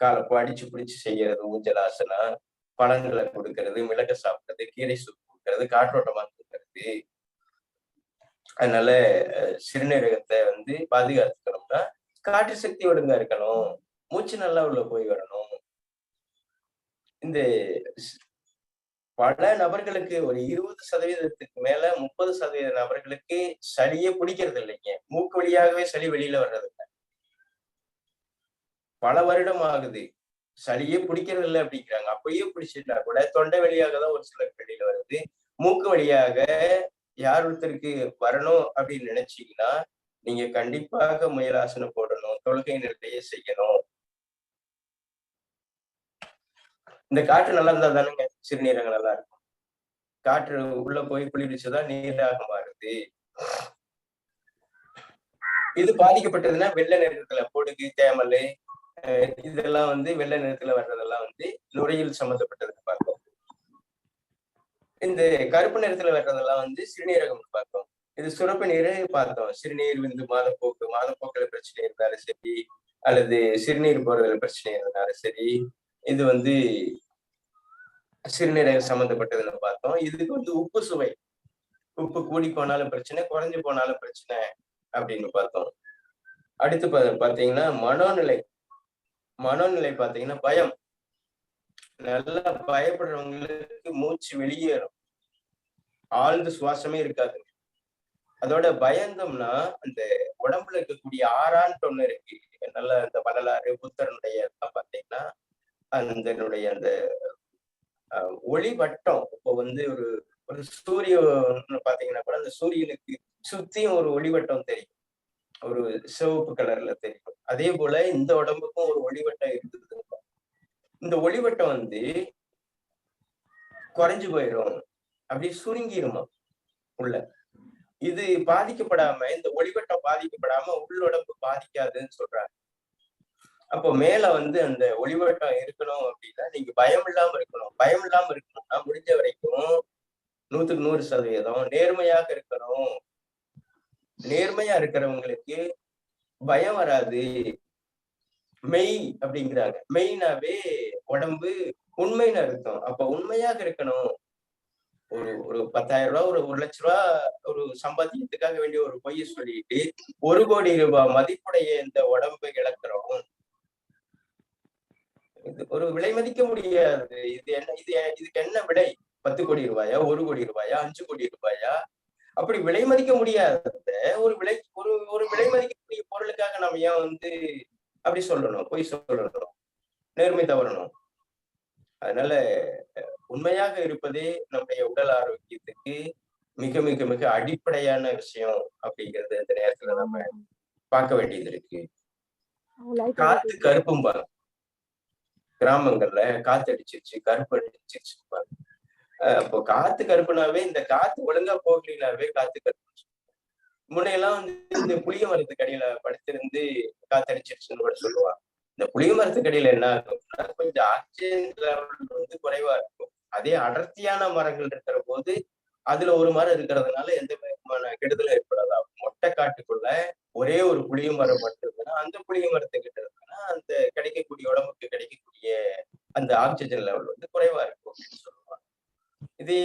காலை அடிச்சு பிடிச்சு செய்யறது, ஊஞ்சலாசனா, பழங்களை கொடுக்கறது, மிளகு சாப்பிடுறது, கீரை சூப் கொடுக்கறது, காற்றோட்டமா கொடுக்கறது. அதனால சிறுநீரகத்தை வந்து பாதுகாத்துக்கணும்னா காற்று சக்தி ஒழுங்கா இருக்கணும், மூச்சு நல்லா உள்ள போய் வரணும். இந்த பல நபர்களுக்கு ஒரு 20% மேல 30% நபர்களுக்கு சளியே பிடிக்கிறது இல்லைங்க. மூக்கு வழியாகவே சளி வெளியில வர்றது இல்லை, பல வருடம் ஆகுது, சளியே பிடிக்கிறது இல்லை அப்படிங்கிறாங்க. அப்பயே பிடிச்சிட்டா கூட தொண்டை வழியாக தான் ஒரு சிலருக்கு வெளியில வருது. மூக்கு வழியாக யார் ஒருத்தருக்கு வரணும் அப்படின்னு நினைச்சீங்கன்னா நீங்க கண்டிப்பாக முயலாசனம் போடணும், தொழுகை நிலையை செய்யணும். இந்த காற்று நல்லா இருந்தா தானுங்க சிறுநீரகம் நல்லா இருக்கும். காற்று உள்ள போய் குளிர்ச்சுதான் நீராக மாறுது. இது பாதிக்கப்பட்டதுன்னா வெள்ளை நிறத்துல பொடுகு, தேமல், இதெல்லாம் வந்து வெள்ளை நிறத்துல வர்றதெல்லாம் வந்து நுரையீரல் சம்பந்தப்பட்டதுன்னு பார்த்தோம். இந்த கருப்பு நிறத்துல வர்றதெல்லாம் வந்து சிறுநீரகம் பார்த்தோம். இது சுரப்பு நீரை பார்த்தோம். சிறுநீர் வந்து மாதப்போக்குல பிரச்சனை இருந்தாலும் சரி, அல்லது சிறுநீர் போறதுல பிரச்சனை இருந்தாலும் சரி, இது வந்து சிறுநீரக சம்பந்தப்பட்டதுன்னு பார்த்தோம். இதுக்கு வந்து உப்பு சுவை, உப்பு கூடி போனாலும் பிரச்சனை, குறைஞ்சு போனாலும் பிரச்சனை அப்படின்னு பார்த்தோம். அடுத்து பாத்தீங்கன்னா மனோநிலை பாத்தீங்கன்னா பயம். நல்லா பயப்படுறவங்களுக்கு மூச்சு வெளியேறும், ஆழ்ந்த சுவாசமே இருக்காது. அதோட பயந்தோம்னா அந்த உடம்புல இருக்கக்கூடிய ஆறான்ட்டு ஒண்ணு இருக்கு. நல்ல அந்த வரலாறு புத்தரனுடைய பாத்தீங்கன்னா அதனுடைய அந்த ஒளி வட்டம், இப்போ வந்து ஒரு சூரியன் பாத்தீங்கன்னா கூட அந்த சூரியனுக்கு சுத்தியும் ஒரு ஒளிவட்டம் தெரியும், ஒரு சிவப்பு கலர்ல தெரியும். அதே போல இந்த உடம்புக்கும் ஒரு ஒளிவட்டம் இருக்குது. இந்த ஒளிவட்டம் வந்து குறைஞ்சு போயிடும், அப்படி சுருங்கிருமா உள்ள. இது பாதிக்கப்படாம, இந்த ஒளிவட்டம் பாதிக்கப்படாம உள்ளுடம்பு பாதிக்காதுன்னு சொல்றாங்க. அப்போ மேல வந்து அந்த ஒளிவட்டம் இருக்கணும் அப்படின்னா நீங்க பயம் இல்லாம இருக்கணும். பயம் இல்லாம இருக்கணும்னா முடிஞ்ச வரைக்கும் 100க்கு 100% நேர்மையாக இருக்கணும். நேர்மையா இருக்கிறவங்களுக்கு பயம் வராது. மெய் அப்படிங்கிறாங்க. மெய்னாவே உடம்பு உண்மைன்னு அர்த்தம். அப்ப உண்மையாக இருக்கணும். ஒரு 10,000 ரூபாய், ஒரு 1,00,000 ரூபாய் ஒரு சம்பாத்தியத்துக்காக வேண்டிய ஒரு பொய்யை சொல்லிட்டு 1 கோடி ரூபாய் மதிப்புடைய இந்த உடம்பை இழக்கிறோம். இது ஒரு விலை மதிக்க முடியாது. இதுக்கு என்ன விலை? 10 கோடி ரூபாயா, 1 கோடி ரூபாயா, 5 கோடி ரூபாயா? அப்படி விலை மதிக்க முடியாத ஒரு விலை மதிக்கக்கூடிய பொருளுக்காக நம்ம ஏன் வந்து அப்படி சொல்லணும், பொய் சொல்லணும், நேர்மை தவறணும்? அதனால உண்மையாக இருப்பதே நம்முடைய உடல் ஆரோக்கியத்துக்கு மிக மிக மிக அடிப்படையான விஷயம் அப்படிங்கிறது இந்த நேரத்துல நம்ம பார்க்க வேண்டியது இருக்கு. காத்து கருப்பும்பாங்க, கிராமங்கள்ல காத்து அடிச்சிருச்சு, கருப்பு அடிச்சிருச்சுப்பாங்க. அப்போ காத்து கருப்புனாவே இந்த காத்து ஒழுங்கா போகலினாவே காத்து கருப்பு. முன்னையெல்லாம் வந்து இந்த புளிய மரத்துக்கு அடியில படுத்திருந்து காத்தடிச்சிருச்சுன்னு கூட சொல்லுவாங்க. இந்த புளிய மரத்துக்கு அடியில என்ன ஆகும்னா கொஞ்சம் ஆக்சிஜன் லெவல் வந்து குறைவா இருக்கும். அதே அடர்த்தியான மரங்கள் இருக்கிற போது அதுல ஒரு மரம் இருக்கிறதுனால எந்த விதமான கெடுதலும் ஏற்படாது. மொட்டை காட்டுக்குள்ள ஒரே ஒரு புளிய மரம் மட்டும் இருக்குன்னா அந்த புளிய மரத்துக்கிட்ட இருக்குன்னா அந்த கிடைக்கக்கூடிய உடம்புக்கு கிடைக்கக்கூடிய அந்த ஆக்சிஜன் லெவல் வந்து குறைவா இருக்கும் அப்படின்னு சொல்லுவாங்க. இதே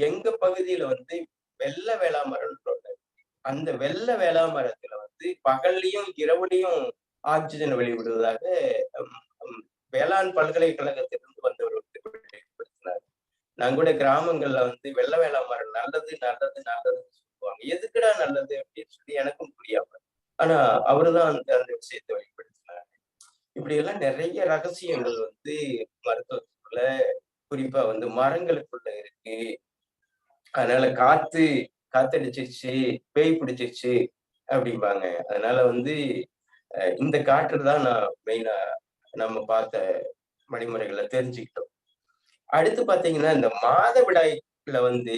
எங்க பகுதியில வந்து வெள்ளை வேளாமரம் சொல்றாங்க. அந்த வெள்ளை வேளாமரத்துல வந்து பகல்லையும் இரவுலையும் ஆக்சிஜன் வெளிவிடுவதாக வேளாண் பல்கலைக்கழகத்திலிருந்து வந்தவர் வெளிப்படுத்தினார். நான் கூட கிராமங்கள்ல வந்து வெள்ளை வேளாமரம் நல்லது நல்லது நல்லதுன்னு சொல்லுவாங்க. எதுக்குடா நல்லது அப்படின்னு சொல்லி எனக்கும் புரியாம, ஆனா அவருதான் அந்த விஷயத்தை வெளிப்படுத்தினார். இப்படி எல்லாம் நிறைய ரகசியங்கள் வந்து மருத்துவத்துக்குள்ள குறிப்பா வந்து மரங்களுக்குள்ள இருக்கு. அதனால காத்தடிச்சிருச்சு, பேய் பிடிச்சிருச்சு அப்படிம்பாங்க. அதனால வந்து இந்த காற்றுதான் நான் மெயினா நம்ம பார்த்த வழிமுறைகளை தெரிஞ்சுக்கிட்டோம். அடுத்து பாத்தீங்கன்னா இந்த மாதவிடாய்ல வந்து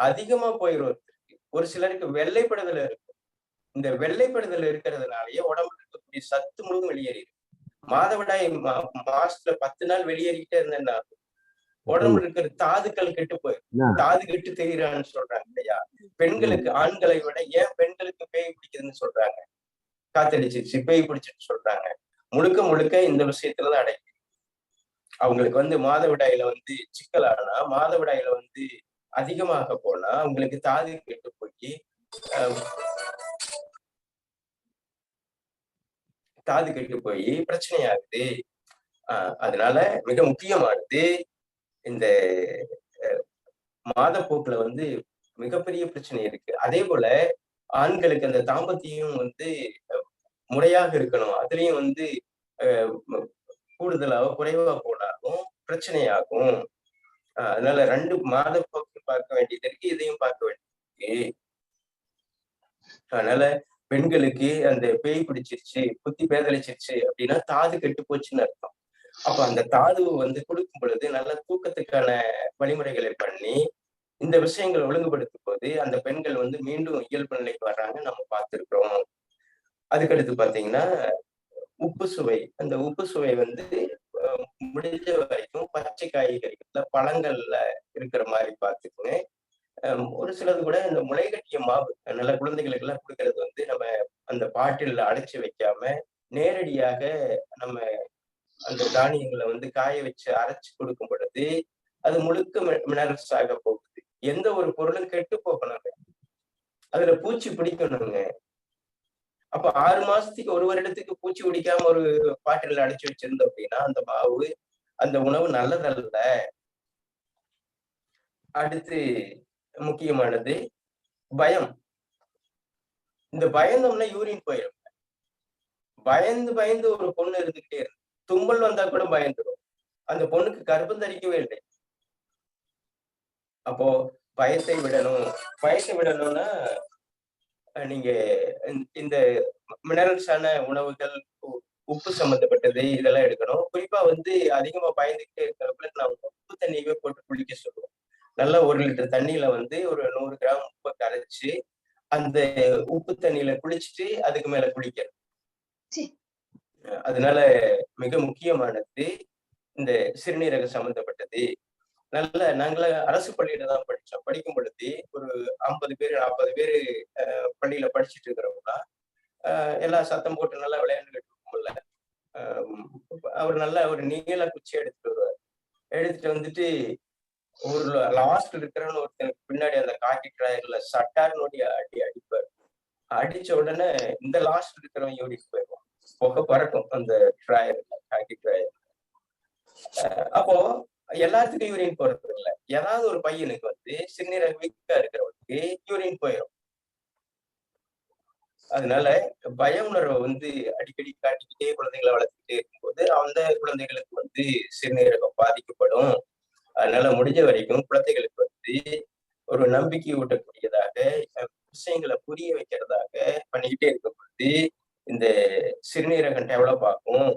அதிகமா போயிடும். ஒரு சிலருக்கு வெள்ளைப்படுதல் இருக்கும். இந்த வெள்ளைப்படுதல் இருக்கிறதுனாலயே உடம்புல இருக்கக்கூடிய சத்து முழுவதும் வெளியேறிடும். மாதவிடாய் மாசத்துல 10 நாள் வெளியேறிக்கிட்டே இருந்தேன்னா உடம்புல இருக்கிற தாதுக்கள் கெட்டு போயிடும். தாது கெட்டு தெரியுறான்னு சொல்றாங்க இல்லையா? பெண்களுக்கு ஆண்களை விட ஏன் பெண்களுக்கு பேய் பிடிக்குதுன்னு சொல்றாங்க, காத்தடிச்சிருச்சு பேய் பிடிச்சிட்டு சொல்றாங்க. முழுக்க முழுக்க இந்த விஷயத்துலதான் அடங்கி. அவங்களுக்கு வந்து மாதவிடாயில வந்து சிக்கலானா, மாதவிடாயில வந்து அதிகமாக போனா அவங்களுக்கு தாது கெட்டு போய் பிரச்சனை ஆகுது. அதனால மிக முக்கியமானது இந்த மாதப்போக்குல வந்து மிகப்பெரிய பிரச்சனை இருக்கு. அதே போல ஆண்களுக்கு அந்த தாம்பத்தியம் வந்து முறையாக இருக்கணும். அதுலயும் வந்து கூடுதலாக குறைவா போனாலும் பிரச்சனையாகும். அதனால 2 மாதப்போக்கு பார்க்க வேண்டியது இருக்கு, இதையும் பார்க்க வேண்டியது இருக்கு. அதனால பெண்களுக்கு அந்த பேய் பிடிச்சிருச்சு, புத்தி பேதலிச்சிருச்சு அப்படின்னா தாது கெட்டு போச்சுன்னு அர்த்தம். அப்ப அந்த தாது வந்து கொடுக்கும் பொழுது நல்ல தூக்கத்துக்கான வழிமுறைகளை பண்ணி இந்த விஷயங்களை ஒழுங்குபடுத்தும் போது அந்த பெண்கள் வந்து மீண்டும் இயல்பு நிலைக்கு வர்றாங்க, நம்ம பார்த்திருக்கிறோம். அதுக்கடுத்து பாத்தீங்கன்னா உப்பு சுவை. அந்த உப்பு சுவை வந்து முடிஞ்ச வரைக்கும் பச்சை காய்கறிகள்ல பழங்கள்ல இருக்கிற மாதிரி பார்த்துக்குங்க. ஒரு சிலது கூட இந்த முளைகட்டிய மாவு நல்ல குழந்தைகளுக்கு எல்லாம் கொடுக்கறது வந்து நம்ம அந்த பாட்டில்ல அடைச்சு வைக்காம நேரடியாக நம்ம அந்த தானியங்களை வந்து காய வச்சு அரைச்சு கொடுக்கும் பொழுது அது முழுக்க மினரல்ஸ் ஆக போகுது. எந்த ஒரு பொருளும் கெட்டு போகணுங்க, அதுல பூச்சி பிடிக்கணுங்க. அப்ப 6 மாசத்துக்கு 1 வருடத்துக்கு பூச்சி பிடிக்காம ஒரு பாட்டில அடைச்சு வச்சிருந்தோம் அப்படின்னா அந்த மாவு அந்த உணவு நல்லதல்ல. அடுத்து முக்கியமானது பயம். இந்த பயந்தோம்னா யூரின் போயிடும். பயந்து பயந்து ஒரு பொண்ணு இருந்துகிட்டே இருக்கு, தும்மல் வந்தா கூட பயந்துடும். அந்த பொண்ணுக்கு கர்ப்பம் தரிக்கவே இல்லை. அப்போ பயத்தை விடணும். பயத்தை விடணும்னா நீங்க இந்த மினரல்ஸான உணவுகள், உப்பு சம்பந்தப்பட்டது இதெல்லாம் எடுக்கணும். குறிப்பா வந்து அதிகமா பயந்துகிட்டே இருக்கிறப்ப நான் உப்பு தண்ணியவே போட்டு குளிக்க சொல்லுவோம். நல்லா 1 லிட்டர் தண்ணியில வந்து ஒரு 100 கிராம் உப்பை கரைச்சு அந்த உப்பு தண்ணியில குளிச்சுட்டு அதுக்கு மேல குளிக்கிறது. அதனால மிக முக்கியமானது இந்த சிறுநீரக சம்பந்தப்பட்டது. நாங்கள அரசு பள்ளியில தான் படிச்சோம். படிக்கும் பொழுது ஒரு 50 பேர் 40 பேரு பள்ளியில படிச்சுட்டு இருக்கிறவங்களா எல்லாம் சத்தம் போட்டு நல்லா விளையாண்டுகிட்டு இருக்கும்ல. அவர் நல்லா ஒரு நீள குச்சி எடுத்துட்டு வருவார். எடுத்துட்டு வந்துட்டு ஒரு லாஸ்ட் இருக்கிறவன்னு ஒருத்தருக்கு பின்னாடி அந்த காக்கி டிராயர்ல சட்டார்னு அடிப்பார். அடிச்ச உடனே இந்த லாஸ்ட் இருக்கிறவன் யோடிக்கு போயிடுவான். புகை பறக்கும் அந்த டிராயர்ல, காக்கி டிராயர். அப்போ எல்லாத்துக்கும் யூரின் போறது இல்லை. ஏதாவது ஒரு பையனுக்கு வந்து சிறுநீரக வீக்கா இருக்கிறவனுக்கு யூரின் போயிடும். அதனால பய உணர்வை வந்து அடிக்கடி காட்டிக்கிட்டே குழந்தைகளை வளர்த்துக்கிட்டே இருக்கும்போது அந்த குழந்தைகளுக்கு வந்து சிறுநீரகம் பாதிக்கப்படும். அதனால முடிஞ்ச வரைக்கும் குழந்தைகளுக்கு வந்து ஒரு நம்பிக்கை ஊட்டக்கூடியதாக விஷயங்களை புரிய வைக்கிறதாக பண்ணிக்கிட்டே இருக்கும் பொழுது இந்த சிறுநீரகம் டெவலப் ஆகும்.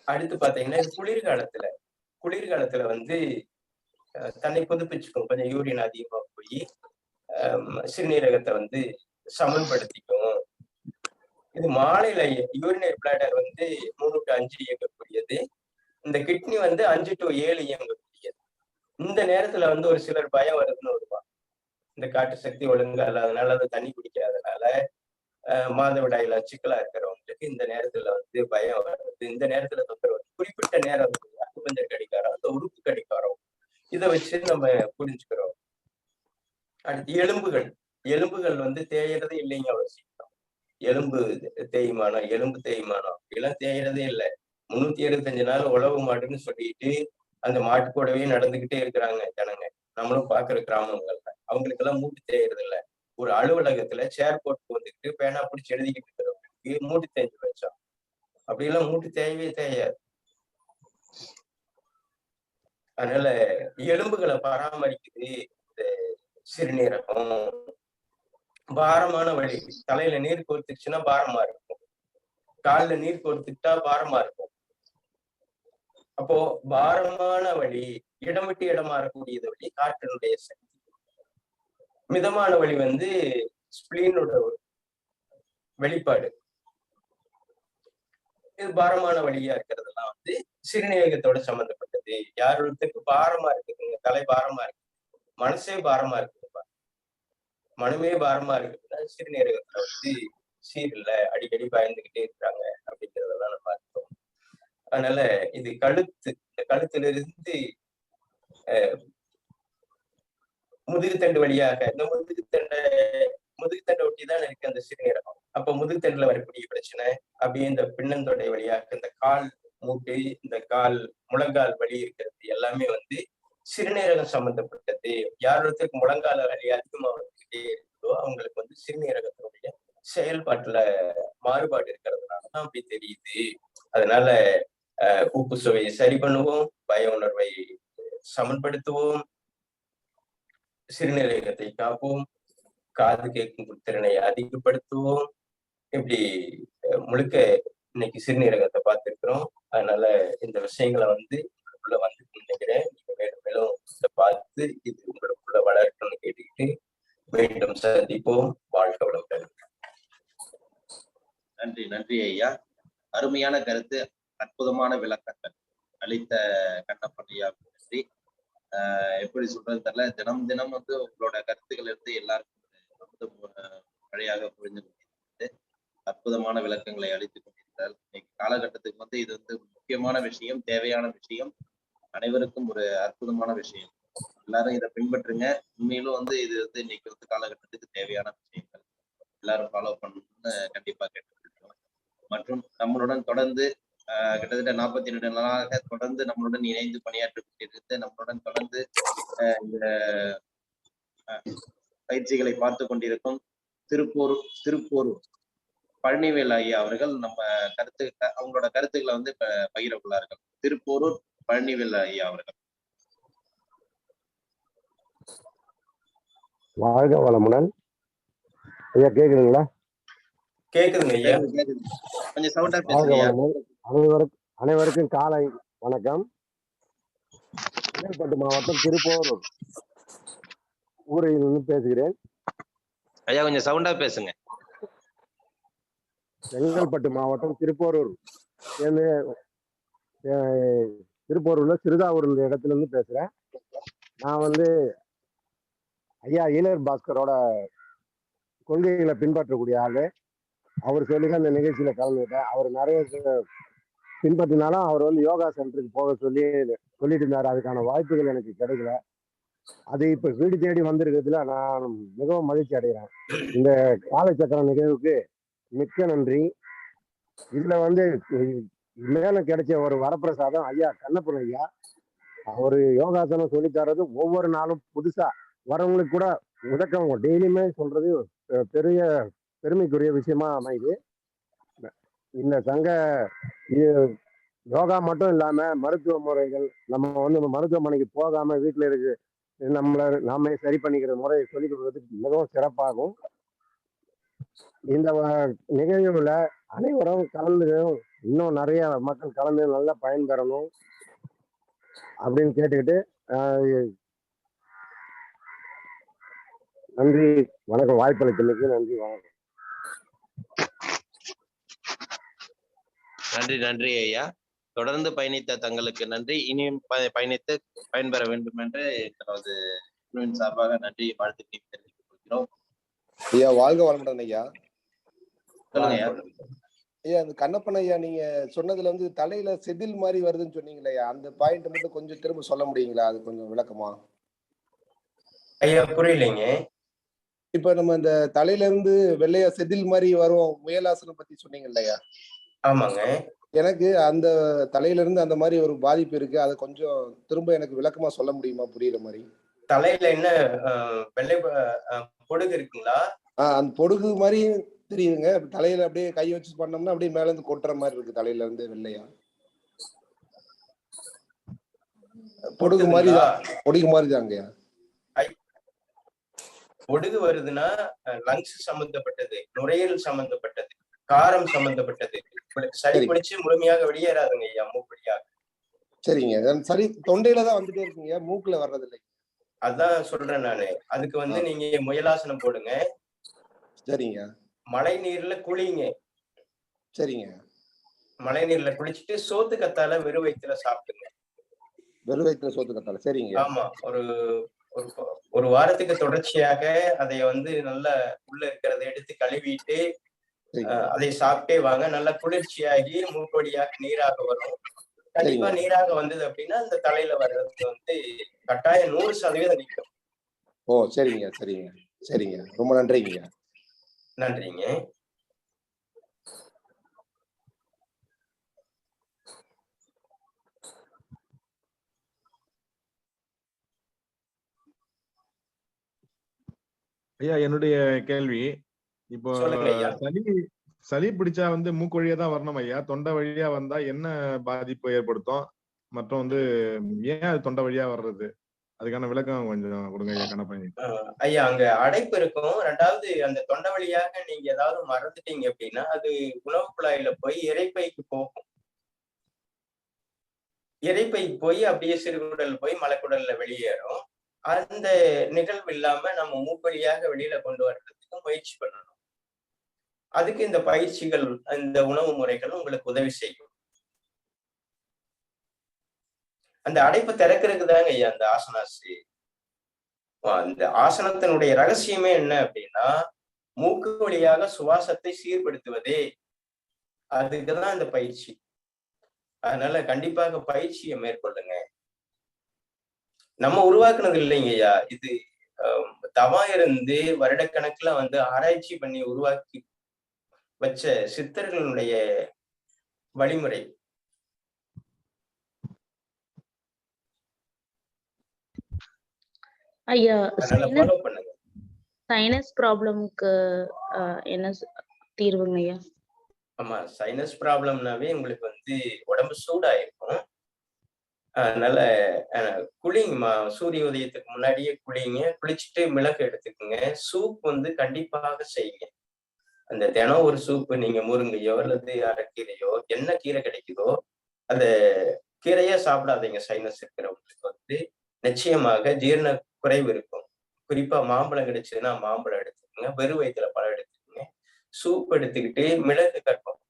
அடுத்து பாத்தீங்கன்னா இது குளிர்காலத்துல வந்து தன்னை புதுப்பிச்சுக்கும். கொஞ்சம் யூரின் அதிகமா போய் சிறுநீரகத்தை வந்து சமன்படுத்திக்கும். இது மாலையில யூரினரி பிளாடர் வந்து 3 to 5 இயங்கக்கூடியது. இந்த கிட்னி வந்து 5 to 7 இயங்கக்கூடியது. இந்த நேரத்துல வந்து ஒரு சிலர் பயம் வருதுன்னு வருவாங்க. இந்த காட்டு சக்தி ஒழுங்கா இல்லாதனால, அது தண்ணி குடிக்காதனால, மாதவிடாயில சிக்கலா இருக்கிறவங்களுக்கு இந்த நேரத்துல வந்து பயம் வருது. இந்த நேரத்துல தொந்தரவு, குறிப்பிட்ட நேரம் அக்குபஞ்சர் கடிகாரம், அந்த உறுப்பு கடிகாரம், இதை வச்சு நம்ம புரிஞ்சுக்கிறோம். அடுத்து எலும்புகள் வந்து தேயறதே இல்லைங்க அவசியம். எலும்பு தேய்மானம் இதெல்லாம் தேயறதே இல்லை. 365 நாள் உழவு மாடுன்னு சொல்லிட்டு அந்த மாட்டு கூடவே நடந்துகிட்டே இருக்கிறாங்க ஜனங்க. நம்மளும் பாக்குற கிராமங்கள்ல அவங்களுக்கு எல்லாம் மூட்டு தேயறது இல்லை. ஒரு அலுவலகத்துல சேர் போட்டு வந்துக்கிட்டு பேனா பிடிச்சி எழுதிக்கிட்டு இருக்கிறவங்களுக்கு மூட்டு தேய்ஞ்சு வச்சோம். அப்படியெல்லாம் மூட்டு தேயவே தேயாது. அதனால எலும்புகளை பராமரிக்குது இந்த சிறுநீரகம். பாரமான வழி, தலையில நீர் கோர்த்துச்சுன்னா பாரமா இருக்கும், காலில் நீர் கோர்த்துக்கிட்டா பாரமா இருக்கும். அப்போ பாரமான வழி, இடம் விட்டு இடம் மாறக்கூடியது வழி காற்றினுடைய சக்தி. மிதமான வழி வந்து ஸ்பிளீனோட வெளிப்பாடு. இது பாரமான வழியா இருக்கிறதெல்லாம் வந்து சிறுநீரகத்தோட சம்பந்தப்பட்டது. யாருக்கு பாரமா இருக்குதுங்க, தலை பாரமா இருக்கு, மனசே பாரமா இருக்குதுப்பா, மனமே பாரமா இருக்குதுன்னா சிறுநீரகத்துல வந்து சீரில்ல, அடிக்கடி பயந்துகிட்டே இருக்கிறாங்க அப்படிங்கிறதெல்லாம் நம்ம பார்த்தோம். அதனால இது இந்த கழுத்துல இருந்து முதுகுத்தண்டு வழியாக, இந்த முதுகுத்தண்டை ஒட்டிதான் இருக்கு அந்த சிறுநீரகம். அப்ப முதுகுத்தண்டுல வரக்கூடிய பிரச்சனை அப்படியே இந்த பின்னந்தொடை வழியாக இந்த கால் மூட்டு, இந்த கால் முழங்கால் வலி இருக்கிறது எல்லாமே வந்து சிறுநீரகம் சம்பந்தப்பட்டது. யாருக்கு முழங்கால வலி அதிகமா வந்துகிட்டே இருக்குதோ அவங்களுக்கு வந்து சிறுநீரகத்தினுடைய செயல்பாட்டுல மாறுபாடு இருக்கிறதுனாலதான் அப்படி தெரியுது. அதனால உப்பு சுவையை சரி பண்ணுவோம், பய உணர்வை சமன்படுத்துவோம், சிறுநீரகத்தை காப்போம், காது கேட்கும் திறனை அதிகப்படுத்துவோம். இப்படி முழுக்க இன்னைக்கு சிறுநீரகத்தை பார்த்திருக்கிறோம். அதனால இந்த விஷயங்களை வந்து உங்களுக்குள்ள வந்துட்டு நினைக்கிறேன். நீங்க மேலும் மேலும் இதை பார்த்து இது உங்களுக்குள்ள வளர்க்கணும்னு கேட்டுக்கிட்டு மீண்டும் சந்திப்போம். வாழ்க வளமுடன். நன்றி ஐயா. அருமையான கருத்து, அற்புதமான விளக்கங்கள் அளித்த கண்ணப்பன் ஐயா நன்றி. எப்படி சொல்றது தெரியல, தினம் வந்து உங்களோட கருத்துக்கள் இருந்து எல்லாருக்கும் வழியாக புரிஞ்சு கொண்டிருக்கிறது. அற்புதமான விளக்கங்களை அளித்துக் கொண்டிருக்கிறார். இன்னைக்கு காலகட்டத்துக்கு வந்து இது வந்து முக்கியமான விஷயம், தேவையான விஷயம், அனைவருக்கும் ஒரு அற்புதமான விஷயம். எல்லாரும் இதை பின்பற்றுங்க. உண்மையிலும் வந்து இது வந்து இன்னைக்கு வந்து காலகட்டத்துக்கு தேவையான விஷயங்கள் எல்லாரும் ஃபாலோ பண்ணணும்னு கண்டிப்பா கேட்டுக்கொள்கிறோம். மற்றும் நம்மளுடன் தொடர்ந்து கிட்டத்தட்ட 42 நாளாக தொடர்ந்து நம்மளுடன் இணைந்து பணியாற்றி கொண்டிருந்து நம்மளுடன் தொடர்ந்து இந்த பயிற்சிகளை பார்த்து கொண்டிருக்கும் திருப்பூர் பழனிவேல் ஐயா அவர்கள் நம்ம அவங்களோட கருத்துக்களை வந்து பகிர உள்ளார்கள். திருப்பூர் பழனிவேல் ஐயா அவர்கள். வாழ்க வளமுடன் ஐயா. கேக்குதுங்களா? கேக்குதுங்க ஐயா. கொஞ்சம் சவுண்டா பேசுங்க. அனைவருக்கும் காலை வணக்கம். செங்கல்பட்டு மாவட்டம் திருப்பூர் ஊரிலிருந்து பேசுகிறேன் ஐயா. கொஞ்சம் சவுண்டா பேசுங்க. செங்கல்பட்டு மாவட்டம் திருப்போரூர், திருப்போரூர்ல சிறுதாவூர் இடத்துல இருந்து பேசுறேன். நான் வந்து ஐயா ஈழர் பாஸ்கரோட கொள்கைகளை பின்பற்றக்கூடிய ஆளு. அவர் சொல்லி அந்த நிகழ்ச்சியில கலந்துக்கிட்டேன். அவர் நிறைய பின்பற்றினாலும் அவர் வந்து யோகா சென்டருக்கு போக சொல்லிட்டு இருந்தாரு. அதுக்கான வாய்ப்புகள் எனக்கு கிடைக்கல. அது இப்ப வீடு தேடி வந்திருக்கிறதுல நான் மிகவும் மகிழ்ச்சி அடைகிறேன். இந்த காலச்சக்கர நிகழ்வுக்கு மிக்க நன்றி. இதுல வந்து மேல கிடைச்ச ஒரு வரப்பிரசாதம் ஐயா கண்ணப்பன் ஐயா. அவரு யோகாசனம் சொல்லி தர்றது ஒவ்வொரு நாளும் புதுசா வரவங்களுக்கு கூட உதக்கம் டெய்லியுமே சொல்றது பெருமைக்குரிய விஷயமா அமைது. இந்த சங்க யோகா மட்டும் இல்லாம மருத்துவ முறைகள், நம்ம வந்து மருத்துவமனைக்கு போகாம வீட்டுல நாம சரி பண்ணிக்கிற முறையை சொல்லிக் கொடுக்கறதுக்கு மிகவும் சிறப்பாகும். இந்த நிகழ்வுல அனைவரும் கலந்து இன்னும் நிறைய மக்கள் கலந்து நல்லா பயன்பெறணும் அப்படின்னு கேட்டுக்கிட்டு நன்றி, வணக்கம். வாய்ப்பளித்தமைக்கு நன்றி, வணக்கம். நன்றி நன்றி ஐயா. தொடர்ந்து பயணித்த தங்களுக்கு நன்றி. இனியும் பயணித்து பயன்பெற வேண்டும் என்று எங்களது குழுவின் சார்பாக நன்றி வாழ்த்துக்களை தெரிவித்துக் கொள்கிறோம். ஐயா வாழ்க வளமுடன் ஐயா. சொல்லுங்க ஐயா. ஐயா அந்த கண்ணப்பன் ஐயா, நீங்க சொன்னதுல வந்து தலையில செதில் மாதிரி வருதுன்னு சொன்னீங்களே ஐயா, அந்த பாயிண்ட் மட்டும் கொஞ்சம் திரும்ப சொல்ல முடியுங்களா? அது கொஞ்சம் விளக்கமா. ஐயா புரியலைங்க. இப்ப நம்ம இந்த தலையில இருந்து வெள்ளையா செதில் மாதிரி வரும் முயலாசனம் பத்தி சொன்னீங்க இல்லையா? ஆமாங்க. எனக்கு அந்த தலையில இருந்து அந்த மாதிரி ஒரு பாதிப்பு இருக்கு. அதை கொஞ்சம் திரும்ப எனக்கு விளக்கமா சொல்ல முடியுமா, புரியுற மாதிரி? தலையில என்ன வெள்ளை பொடுகு இருக்குங்களா? அந்த பொடுகு மாதிரி தெரியுதுங்க. தலையில அப்படியே கை வச்சு பண்ணோம்னா அப்படியே மேல இருந்து கொட்டுற மாதிரி இருக்கு, தலையில இருந்து வெள்ளையா பொடுகு மாதிரி தாங்கய்யா. பொடுகு வருதுன்னா லங்ஸ் சம்பந்தப்பட்டது, நுரையீரல் சம்பந்தப்பட்டது, காரம் சம்பந்தப்பட்டது. சளி பிடிச்சு முழுமையாக வெளியேறாதுங்க ஐயா மூக்குவழியாக. சரிங்க, சரி. தொண்டையில தான் வந்துட்டே இருக்குங்க, மூக்குல வர்றது இல்லை. அதான் சொல்றேன் நானு. அதுக்கு வந்து நீங்க முயலாசனம் போடுங்க. சரிங்க. மழை நீர்ல குளிங்க. சரிங்க. மழை நீர்ல குளிச்சுட்டு சோத்து கத்தால வெறும் வயிற்றுல சாப்பிடுங்க. வெறும் வயிற்றுல சோத்து கத்தால. சரிங்க. ஆமா, ஒரு வாரத்துக்கு தொடர்ச்சியாக அதை வந்து நல்லா உள்ள இருக்கிறத எடுத்து கழுவிட்டு அதை சாப்பிட்டே வாங்க. நல்லா குளிர்ச்சியாகி மூக்கு வழியாக நீராக வரும். கண்டிப்பா நீராக வந்தது அப்படின்னா அந்த தலையில வர்றது வந்து கட்டாயம் 100% நிற்கும். ஓ சரிங்க சரிங்க சரிங்க, ரொம்ப நன்றிங்க. நன்றிங்க. ஐயா என்னுடைய கேள்வி, இப்போ சளி பிடிச்சா வந்து மூக்கு வழியா தான் வரணும் ஐயா, தொண்டை வழியா வந்தா என்ன பாதிப்பு ஏற்படுத்தும்? மற்றும் வந்து ஏன் அது தொண்டை வழியா வர்றது, அதுக்கான விளக்கம் கொஞ்சம் கொடுங்க ஐயா கண்ணப்பன். ஐயா அங்க அடைப்பு இருக்கும். ரெண்டாவது அந்த தொண்டை வழியாக நீங்க ஏதாவது மறந்துட்டீங்க அப்படின்னா அது உணவு குழாயில போய் இரைப்பைக்கு போகும். இரைப்பைக்கு போய் அப்படியே சிறுகுடல் போய் மலைக்குடல்ல வெளியேறும். அந்த நிகழ்வு இல்லாம நம்ம மூப்படியாக வெளியில கொண்டு வர்றதுக்கு முயற்சி பண்ணணும். அதுக்கு இந்த பயிற்சிகள், இந்த உணவு முறைகள் உங்களுக்கு உதவி செய்யும். அந்த அடைப்பு திறக்கிறதுக்கு தாங்க ஐயா அந்த ஆசனாசி. அந்த ஆசனத்தினுடைய ரகசியமே என்ன அப்படின்னா மூக்கு வழியாக சுவாசத்தை சீர்படுத்துவதே. அதுக்குதான் இந்த பயிற்சி. அதனால கண்டிப்பாக பயிற்சியை மேற்கொள்ளுங்க. நம்ம உருவாக்குனது இல்லைங்க ஐயா, இது தவா இருந்து வருடக்கணக்குல வந்து ஆராய்ச்சி பண்ணி உருவாக்கி வச்ச சித்தர்களுடைய வழிமுறை. ஐயா ஃபாலோ பண்ணுங்க. சைனஸ் ப்ராப்ளம்க்கு என்ன தீர்வுங்க ஐயா? ஆமா, சைனஸ் ப்ராப்ளம்னாவே உங்களுக்கு வந்து உடம்பு சூடாயிருக்கும். அதனால குளிங்கம்மா, சூரிய உதயத்துக்கு முன்னாடியே குளிங்க. குளிச்சுட்டு மிளகு எடுத்துக்கோங்க. சூப் வந்து கண்டிப்பாக செய்யுங்க. அந்த தினம் ஒரு சூப்பு, நீங்க முருங்கையோ அல்லது அரைக்கீரையோ என்ன கீரை கிடைக்குதோ அந்த கீரையா சாப்பிடாதீங்க. சைனஸ் இருக்கிறவங்களுக்கு வந்து நிச்சயமாக ஜீரண குறைவு இருக்கும். குறிப்பா மாம்பழம் கிடைச்சதுன்னா மாம்பழம் எடுத்துக்கோங்க. வெறும் வயிற்றுல பழம் எடுத்துக்கோங்க. சூப் எடுத்துக்கிட்டு மிளகு கட்டும்.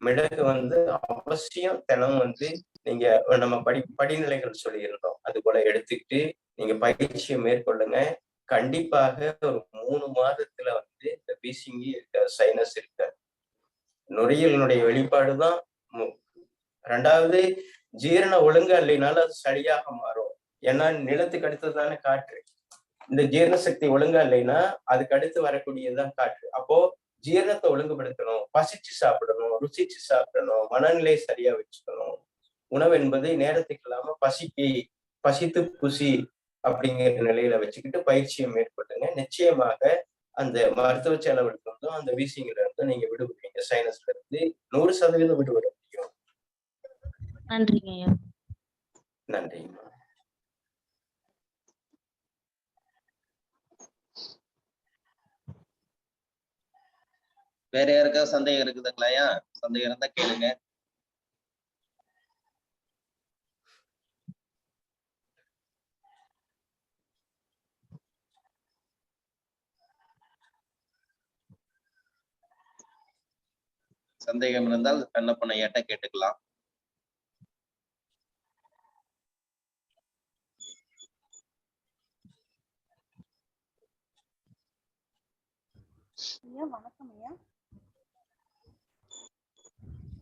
மிளகு வந்து அவசியம் தினம் வந்து நீங்க நம்ம படிநிலைகள் சொல்லியிருந்தோம், அது போல எடுத்துக்கிட்டு நீங்க பயிற்சியை மேற்கொள்ளுங்க. கண்டிப்பாக ஒரு 3 மாதத்துல வந்து இந்த வீசிங்கி இருக்க, சைனஸ் இருக்க, நுரையீரலினுடைய வெளிப்பாடுதான். ரெண்டாவது ஜீரண ஒழுங்கா இல்லைனாலும் அது சரியாக மாறும். ஏன்னா நிலத்துக்கு அடுத்ததுதானே காற்று. இந்த ஜீரண சக்தி ஒழுங்கா இல்லைன்னா அதுக்கு அடுத்து வரக்கூடியதுதான் காற்று. அப்போ ஜீரணத்தை ஒழுங்குபடுத்தணும், பசிச்சு சாப்பிடணும், ருசிச்சு சாப்பிடணும், மனநிலை சரியா வச்சுக்கணும். உணவு என்பது நேரத்துக்கு இல்லாம பசித்து புசி அப்படிங்கிற நிலையில வச்சுக்கிட்டு பயிற்சியை மேற்கொள்ளுங்க. நிச்சயமாக அந்த மருத்துவ செலவுக்கு இருந்தும் அந்த வீசிங்ல இருந்தும் நீங்க விடுபடுவீங்க. சைனஸ்ல இருந்து 100% விடுபட முடியும். நன்றிங்க ஐயா. நன்றிங்கம்மா. வேற யாருக்காவது சந்தேகம் இருக்குதுங்களாயா? சந்தேகம் இருந்தா கேளுங்க. சந்தேகம் இருந்தால் கண்ணப்பன் ஐயாட்ட கேட்டுக்கலாம்.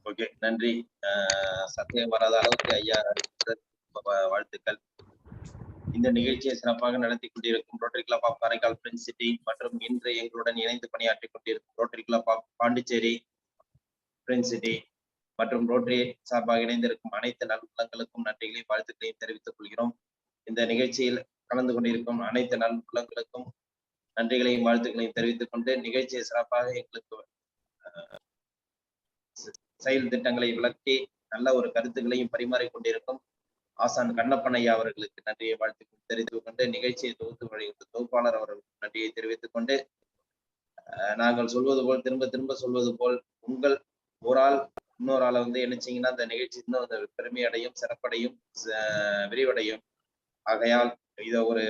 ஓகே, நன்றி. சந்தேகம் வராத அளவுக்கு ஐயா வாழ்த்துக்கள். இந்த நிகழ்ச்சியை சிறப்பாக நடத்தி கொண்டிருக்கும் rotary club of Karaikal prince city மற்றும் இன்று எங்களுடன் இணைந்து பணியாற்றி கொண்டிருக்கும் rotary club of Pondicherry prince city மற்றும் ரோட்டரி சார்பாக இணைந்திருக்கும் அனைத்து நல்குலங்களுக்கும் நன்றிகளையும் வாழ்த்துக்களையும் தெரிவித்துக் கொள்கிறோம். இந்த நிகழ்ச்சியில் கலந்து கொண்டிருக்கும் அனைத்து நல்குலங்களுக்கும் நன்றிகளையும் வாழ்த்துக்களையும் தெரிவித்துக் கொண்டு நிகழ்ச்சியை சிறப்பாக எங்களுக்கு செயல் திட்டங்களை விளக்கி நல்ல ஒரு கருத்துக்களையும் பரிமாறிக் கொண்டிருக்கும் ஆசான் கண்ணப்பன் ஐயா அவர்களுக்கு நன்றியை வாழ்த்துக்கள் தெரிவித்துக் கொண்டு நிகழ்ச்சியை தொகுத்து வழங்கிய தொகுப்பாளர் அவர்களுக்கு நன்றியை தெரிவித்துக் கொண்டு நாங்கள் சொல்வது போல் திரும்ப சொல்வது போல் உங்கள் ஒரு ஆள் இன்னொரு ஆளை வந்து நினைச்சீங்கன்னா அந்த நிகழ்ச்சி இன்னும் பெருமையடையும், சிறப்படையும், விரிவடையும். ஆகையால் இதை ஒரு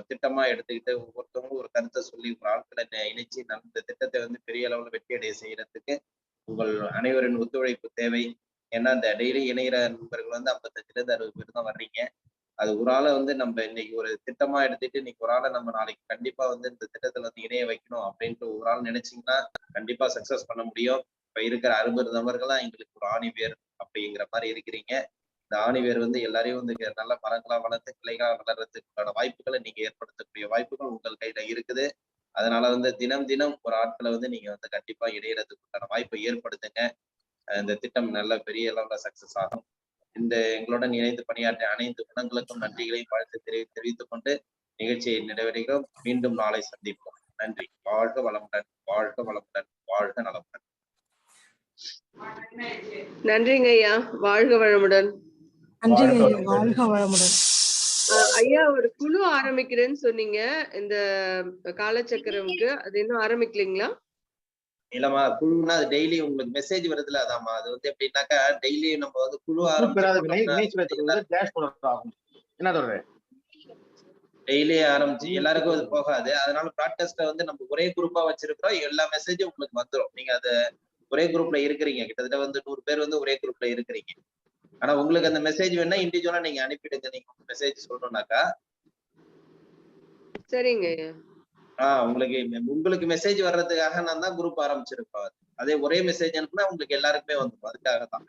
திட்டமா எடுத்துக்கிட்டு ஒவ்வொருத்தவங்களும் ஒரு கருத்தை சொல்லி ஒரு ஆட்களை இணைச்சு இந்த திட்டத்தை வந்து பெரிய அளவுல வெற்றியடைய செய்யறதுக்கு உங்கள் அனைவரின் ஒத்துழைப்பு தேவை. ஏன்னா இந்த டெய்லி இணைகிற நண்பர்கள் வந்து 55 to 60 பேர் தான் வர்றீங்க. அது ஒரு ஆளை வந்து நம்ம இன்னைக்கு ஒரு திட்டமா எடுத்துட்டு இன்னைக்கு ஒரு ஆளை நம்ம நாளைக்கு கண்டிப்பா வந்து இந்த திட்டத்துல வந்து இணைய வைக்கணும் அப்படின்ட்டு ஒரு ஆள் நினைச்சீங்கன்னா கண்டிப்பா சக்சஸ் பண்ண முடியும். இப்ப இருக்கிற 60 நபர்களா எங்களுக்கு ஒரு ஆணி வேர் அப்படிங்கிற மாதிரி இருக்கிறீங்க. இந்த ஆணி வேர் வந்து எல்லாரையும் வந்து நல்ல மரங்களா வளர்த்து கிளைகளா வளர்றதுக்கான வாய்ப்புகளை நீங்க ஏற்படுத்தக்கூடிய வாய்ப்புகள் உங்கள் கையில இருக்குது. அதனால வந்து தினம் ஒரு ஆட்களை வந்து நீங்க வந்து கண்டிப்பா இடையிறதுக்கான வாய்ப்பை ஏற்படுத்துங்க. இந்த திட்டம் நல்ல பெரிய அளவுல சக்சஸ் ஆகும். இந்த எங்களுடன் இணைந்து பணியாற்றிய அனைத்து குணங்களுக்கும் நன்றிகளையும் வாழ்த்து தெரிவித்துக் கொண்டு நிகழ்ச்சியை நிறைவேறுகிறோம். மீண்டும் நாளை சந்திப்போம். நன்றி. வாழ்க வளமுடன், வாழ்க வளமுடன், வாழ்க நலமுடன். நன்றிங்க ஐயா. வாழ்க வளமுடன். வாழ்க வளமுடன். ஐயா, ஒரு குழு ஆரம்பிக்கிறேன்னு சொன்னீங்க இந்த காலச்சக்கரம்க்கு. அது இன்னும் ஆரம்பிக்கலீங்களா? இல்லம்மா, குழுன்னா அது டெய்லி உங்களுக்கு மெசேஜ் வருதுல, அதாம்மா. அது வந்து எப்படின்னாக்கா டெய்லி நம்ம வந்து குழு டெய்லி ஆரம்பிச்சு எல்லாருக்கும் அது போகாது. அதனால ப்ராட்காஸ்ட்ல வந்து நம்ம ஒரே குரூப்பா வச்சிருக்கிறோம். எல்லா மெசேஜும் உங்களுக்கு வந்துடும். நீங்க அது ஒரே குரூப்ல இருக்கிறீங்க. கிட்டத்தட்ட வந்து 100 பேர் வந்து ஒரே குரூப்ல இருக்கிறீங்க. ஆனா உங்களுக்கு அந்த மெசேஜ் வேணா இண்டிவிஜுவலா நீங்க அனுப்பிடுங்க. நீங்க மெசேஜ் சொல்லணும்னாக்கா. சரிங்க ஐயா. உங்களுக்கு மெசேஜ் வர்றதுக்காக நான் தான் குரூப் ஆரம்பிச்சிருப்பேன். அதே ஒரே மெசேஜ் அனுப்புனா உங்களுக்கு எல்லாருக்குமே வந்துடும். அதுக்காக தான்.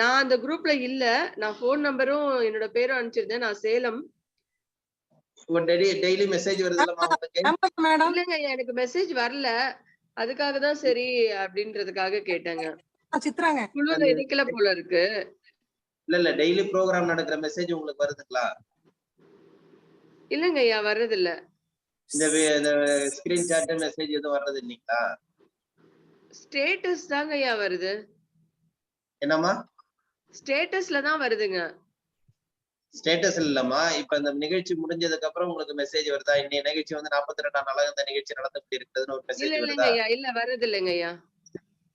நான் அந்த குரூப்ல இல்ல. நான் போன் நம்பரும் என்னோட பேரும் அனுப்பிச்சிருந்தேன். நான் சேலம். டெய்லி மெசேஜ் வருதுல்லமா உங்களுக்கு? இல்லங்க ஐயா, எனக்கு மெசேஜ் வரல. அதுக்காக தான் சரி அப்படின்றதுக்காக கேட்டேங்க. குழுல இணைக்கல போல இருக்கு. இல்ல டெய்லி ப்ரோக்ராம் நடக்கிற மெசேஜ் உங்களுக்கு வருதுங்களா? இல்லங்க ஐயா, வர்றது இல்ல. இந்த ஸ்கிரீன்ஷாட் மெசேஜ் எதுவும் வர்றது இல்லீங்களா? ஸ்டேட்டஸ் தாங்க ஐயா வருது. என்னம்மா? ஸ்டேட்டஸ்ல தான் வருதுங்க. ஸ்டேட்டஸ் இல்லம்மா. இப்ப இந்த நிகழ்ச்சி முடிஞ்சதுக்கு அப்புறம் உங்களுக்கு மெசேஜ் வருதா? இன்னைய நிகழ்ச்சி வந்து 42ஆம் நாளாக இந்த நிகழ்ச்சி நடந்துட்டு இருக்குதுன்னு ஒரு மெசேஜ் வருதா? இல்லங்க ஐயா, இல்ல வர்றது இல்லைங்க ஐயா.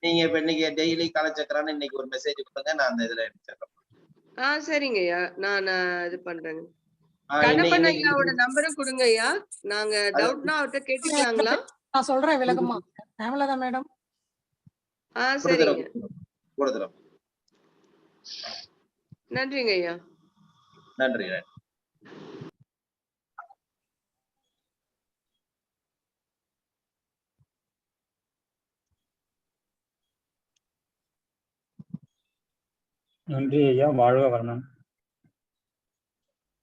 நீங்க இப்ப இன்னைக்கு டெய்லி காலச்சக்கரான்னு இன்னைக்கு ஒரு மெசேஜ் கொடுங்க. நான் அந்த இதுல எடுத்துறேன். சரிங்க ஐயா. நான் இது பண்றேங்க. கண்ணப்பன் ஐயாவோட நம்பரும் கொடுங்க ஐயா. நாங்க டவுட்னா அவர்கிட்ட கேட்டுக்கலாங்களா? நான் சொல்றேன் விளக்கமா. ஹேமலதா மேடம். சரிங்க. நன்றிங்க ஐயா. நன்றி. நன்றி ஐயா. வாழ்க வளமுடன்.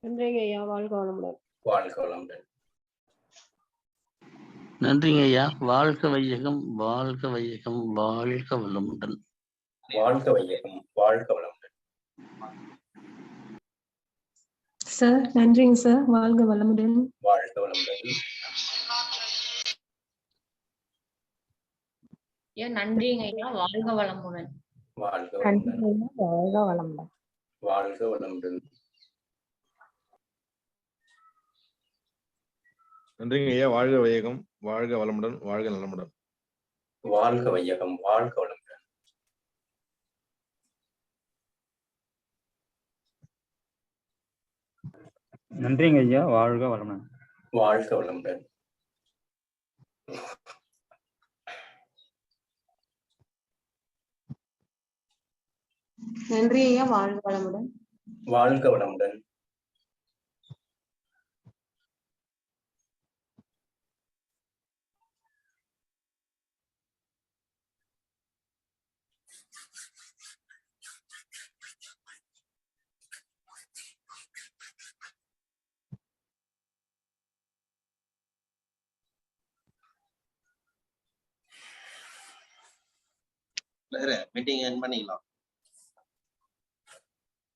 நன்றிங்க ஐயா. வாழ்க வளமுடன். வாழ்க வளமுடன். நன்றிங்க ஐயா. வாழ்க வையகம், வாழ்க வையகம், வாழ்க வளமுடன். வாழ்க வையகம், வாழ்க வளமுடன். சார் நன்றிங்க சார். வாழ்க வளமுடன். வாழ்க வளமுடன். நன்றிங்க ஐயா. வாழ்க வளமுடன். வாழ்க வளமுடன். வாழ்க வளமுடன். வாழ்க வளமுடன். நன்றிங்க ஐயா. வாழ்க வையகம், வாழ்க வளமுடன், வாழ்க நலமுடன். வாழ்க வையகம், வாழ்க வளமுடன். நன்றிங்க ஐயா, வாழ்க வளமுடன். வாழ்க வளமுடன். நன்றி ஐயா, வாழ்க வளமுடன். வாழ்க வளமுடன். மீட்டிங் என் பண்ணிக்கலாம்.